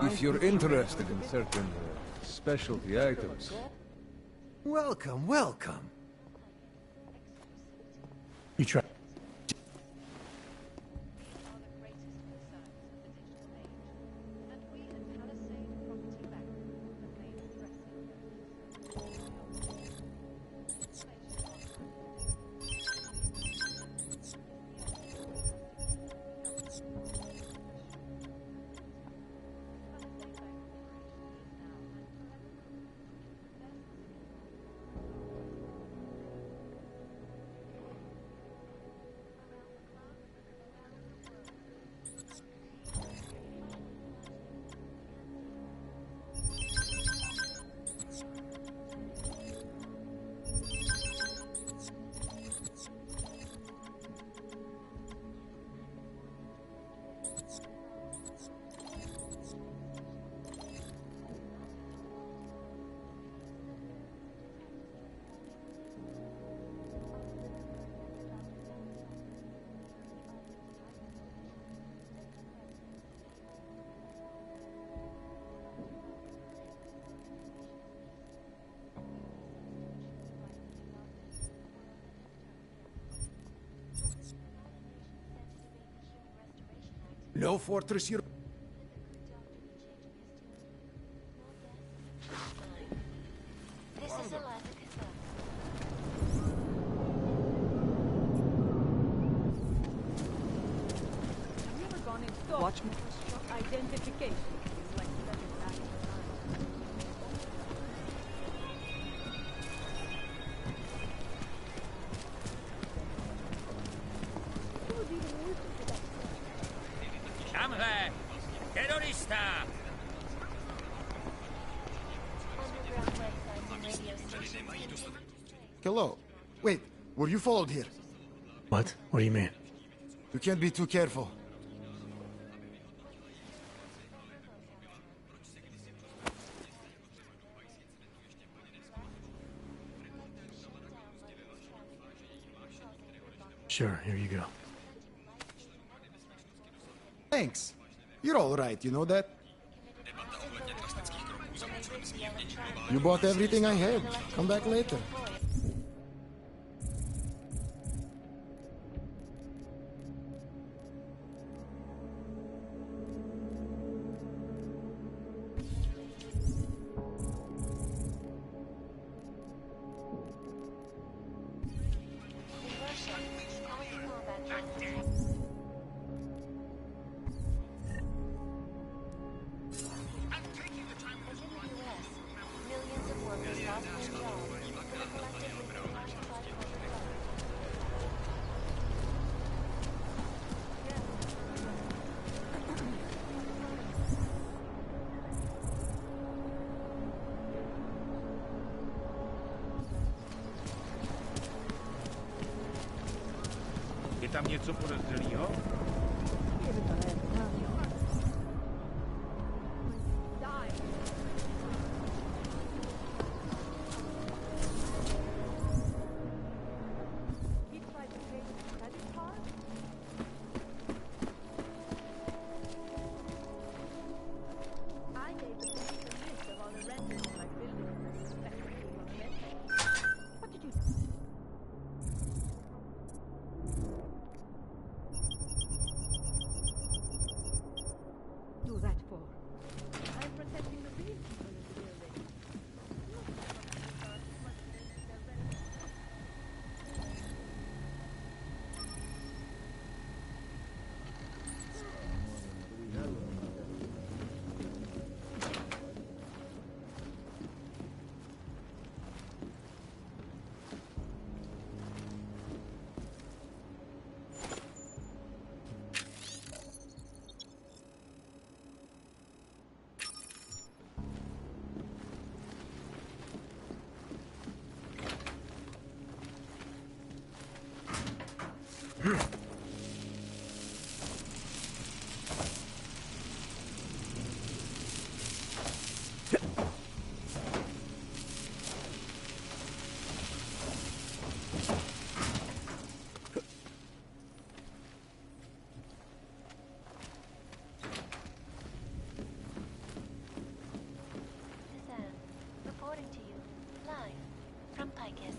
If you're interested in certain specialty items. Welcome, welcome. You try. No fortress Europe. This is Eliza Cassell. Have you ever gone in store? Watch me. Identification is like stepping back in time. Hamre! Terrorista! Underground websites and radio stations. Hello. Wait, were you followed here? What? What do you mean? You can't be too careful. Sure, here you go. Thanks. You're all right, you know that? You bought everything I had. Come back later. Millions of workers lost their jobs, but are collectively occupied by Je tam něco podezřelého? Do that for? I'm protecting the real people in the building. Reporting to you, live, from Picus.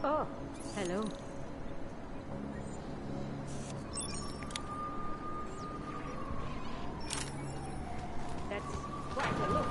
Oh, hello. That's quite a look.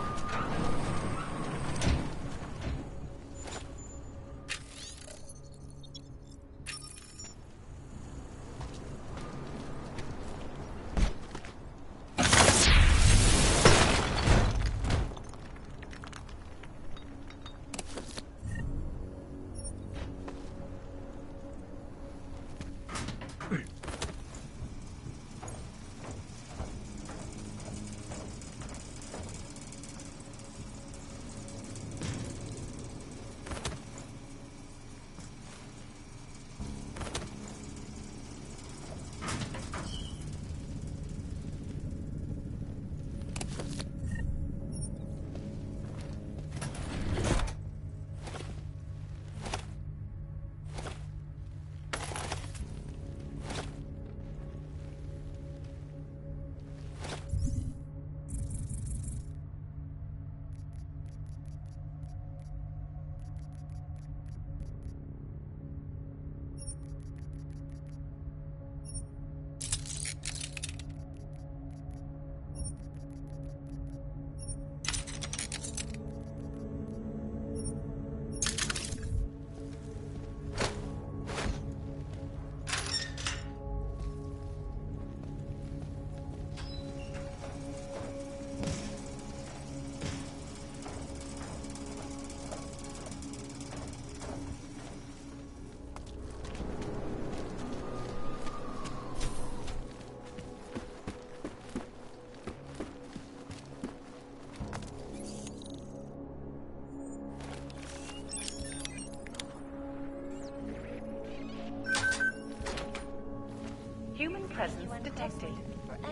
Human presence detected.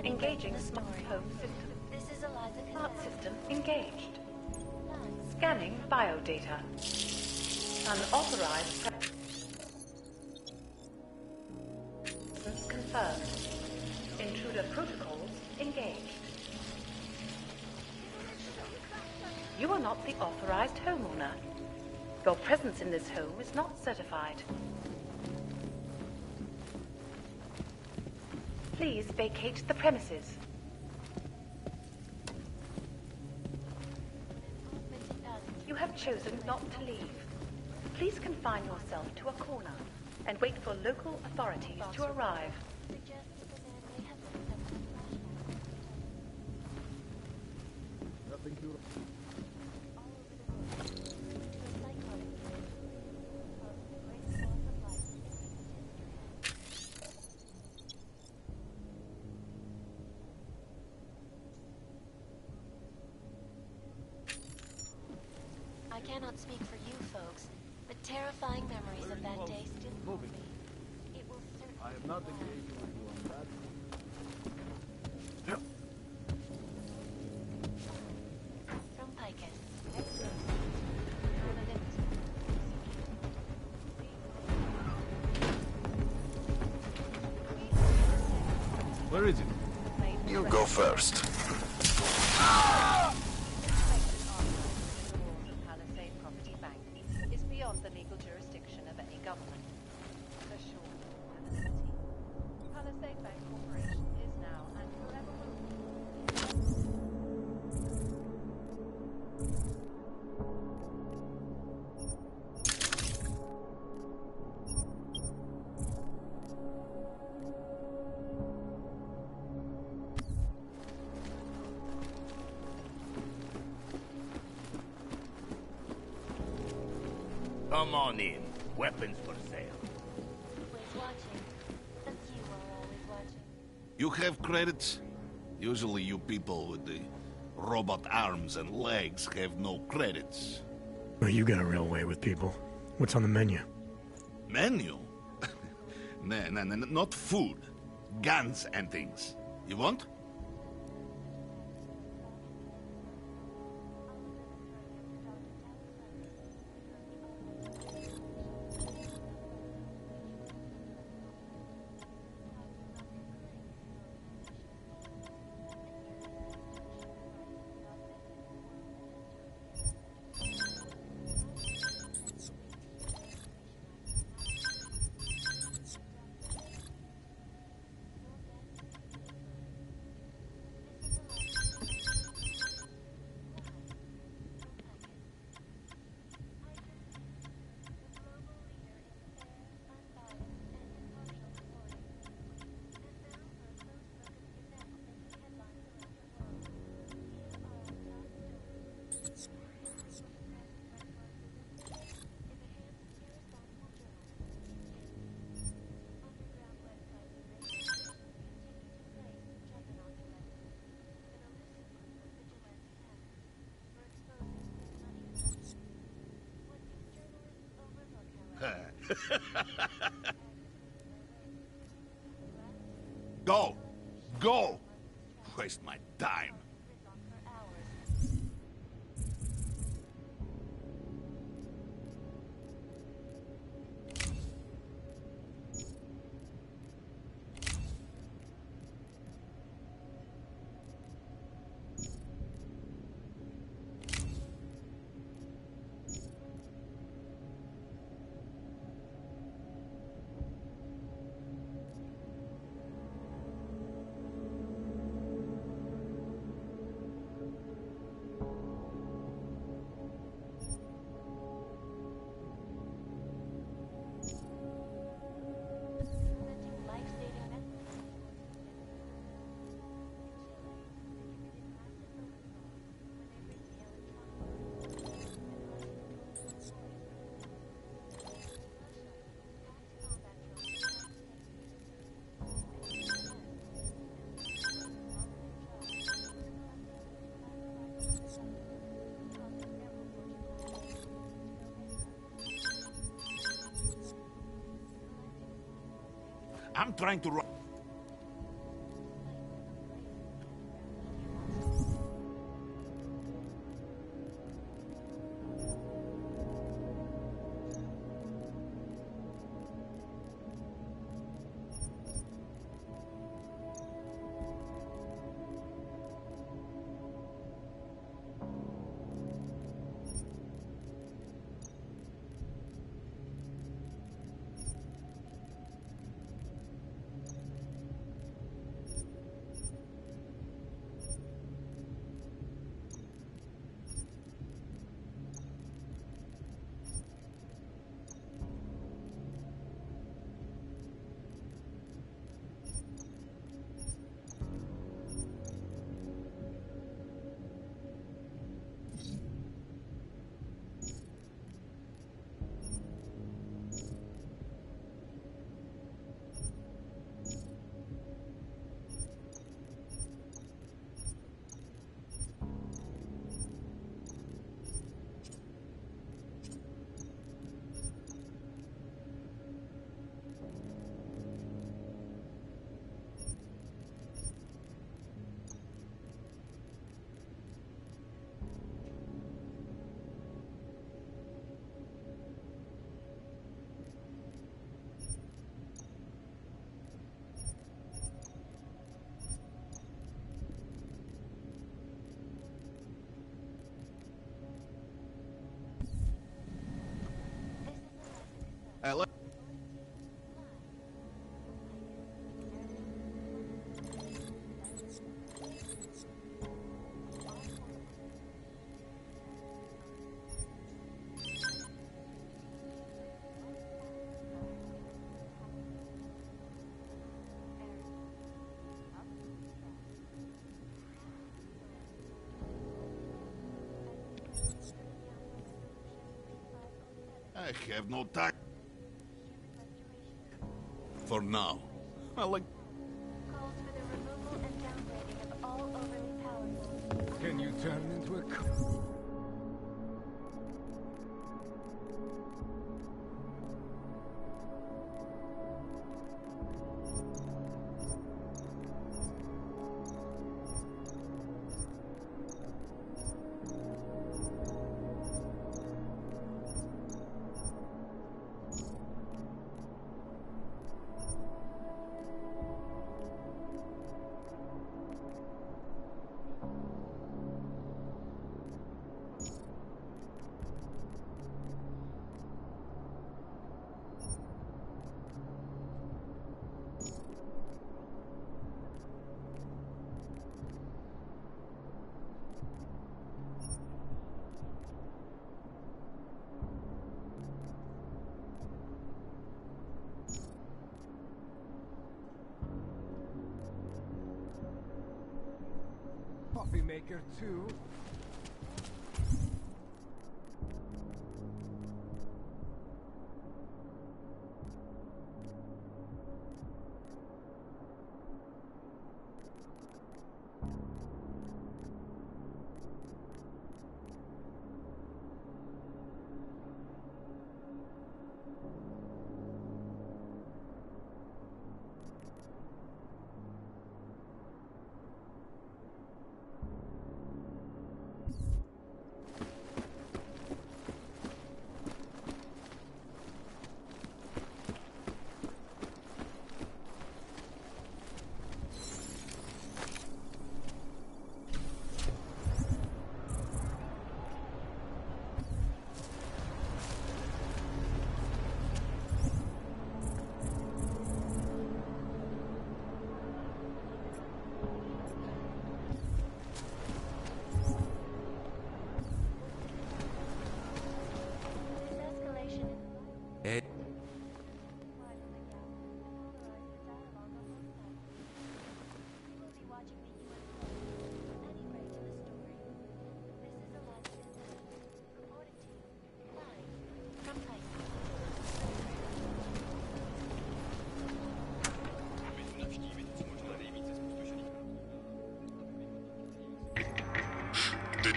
Engaging smart home system. This is Eliza Smart system engaged. Scanning biodata. Unauthorized presence confirmed. Intruder protocols engaged. You are not the authorized homeowner. Your presence in this home is not certified. Please vacate the premises. You have chosen not to leave. Please confine yourself to a corner and wait for local authorities to arrive. Nothing to... I cannot speak for you folks, but terrifying memories of that day still haunt me. It will certainly... I am not engaging with you on that. From Picus. Where is it? You go first. Palisade Property Bank is beyond the legal jurisdiction of any government. For sure, Palisade Bank Corporation is now and forever will be. Come on in. Weapons for sale. Always watching. As you are always watching. You have credits? Usually you people with the robot arms and legs have no credits. Well, you got a real way with people. What's on the menu? Menu? Nah, not food. Guns and things. You want? Go! Go! Waste my time. I'm trying to run. I have no time. For now. I like... Can you turn into a... Coffee maker too.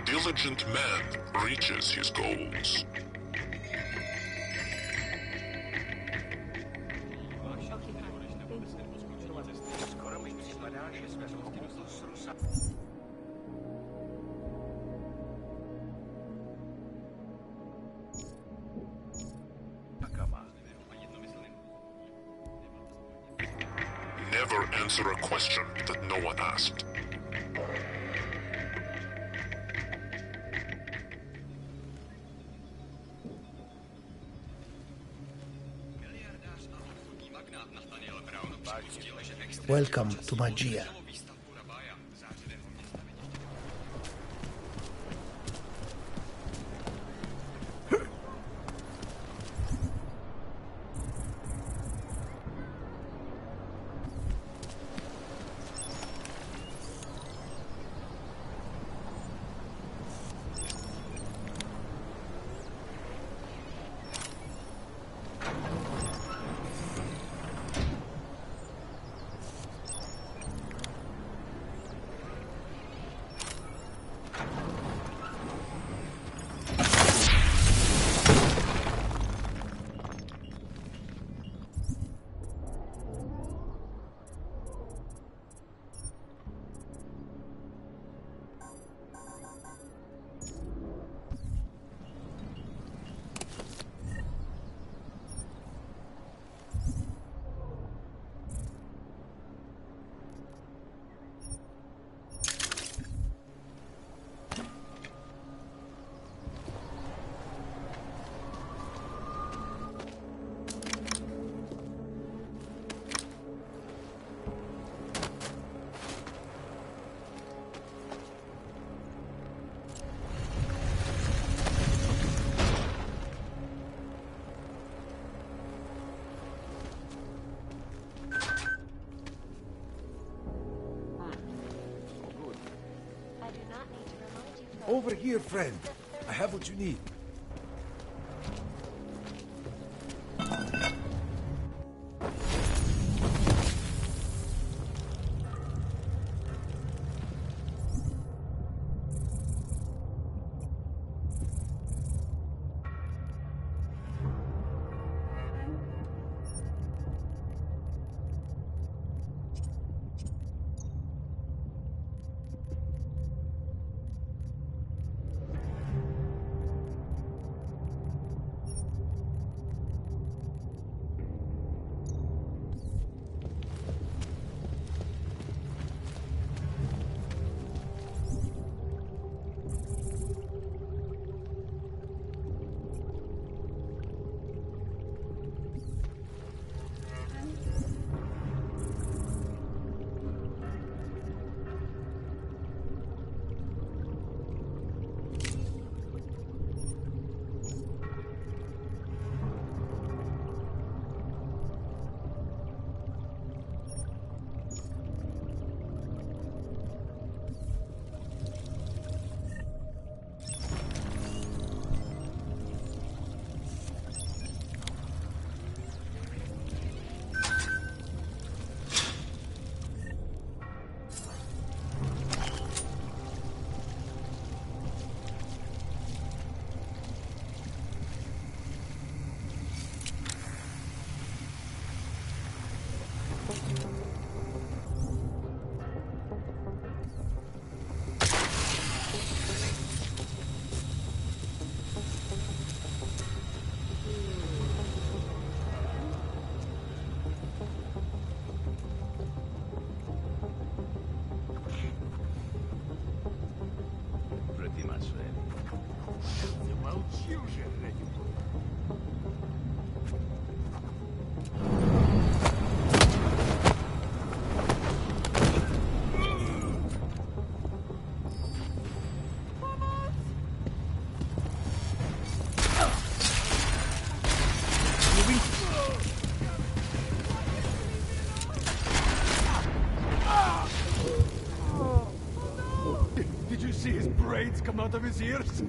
diligent man reaches his goals. Never answer a question that no one asked. Welcome to Magia. Over here, friend. I have what you need. Did you see his braids come out of his ears?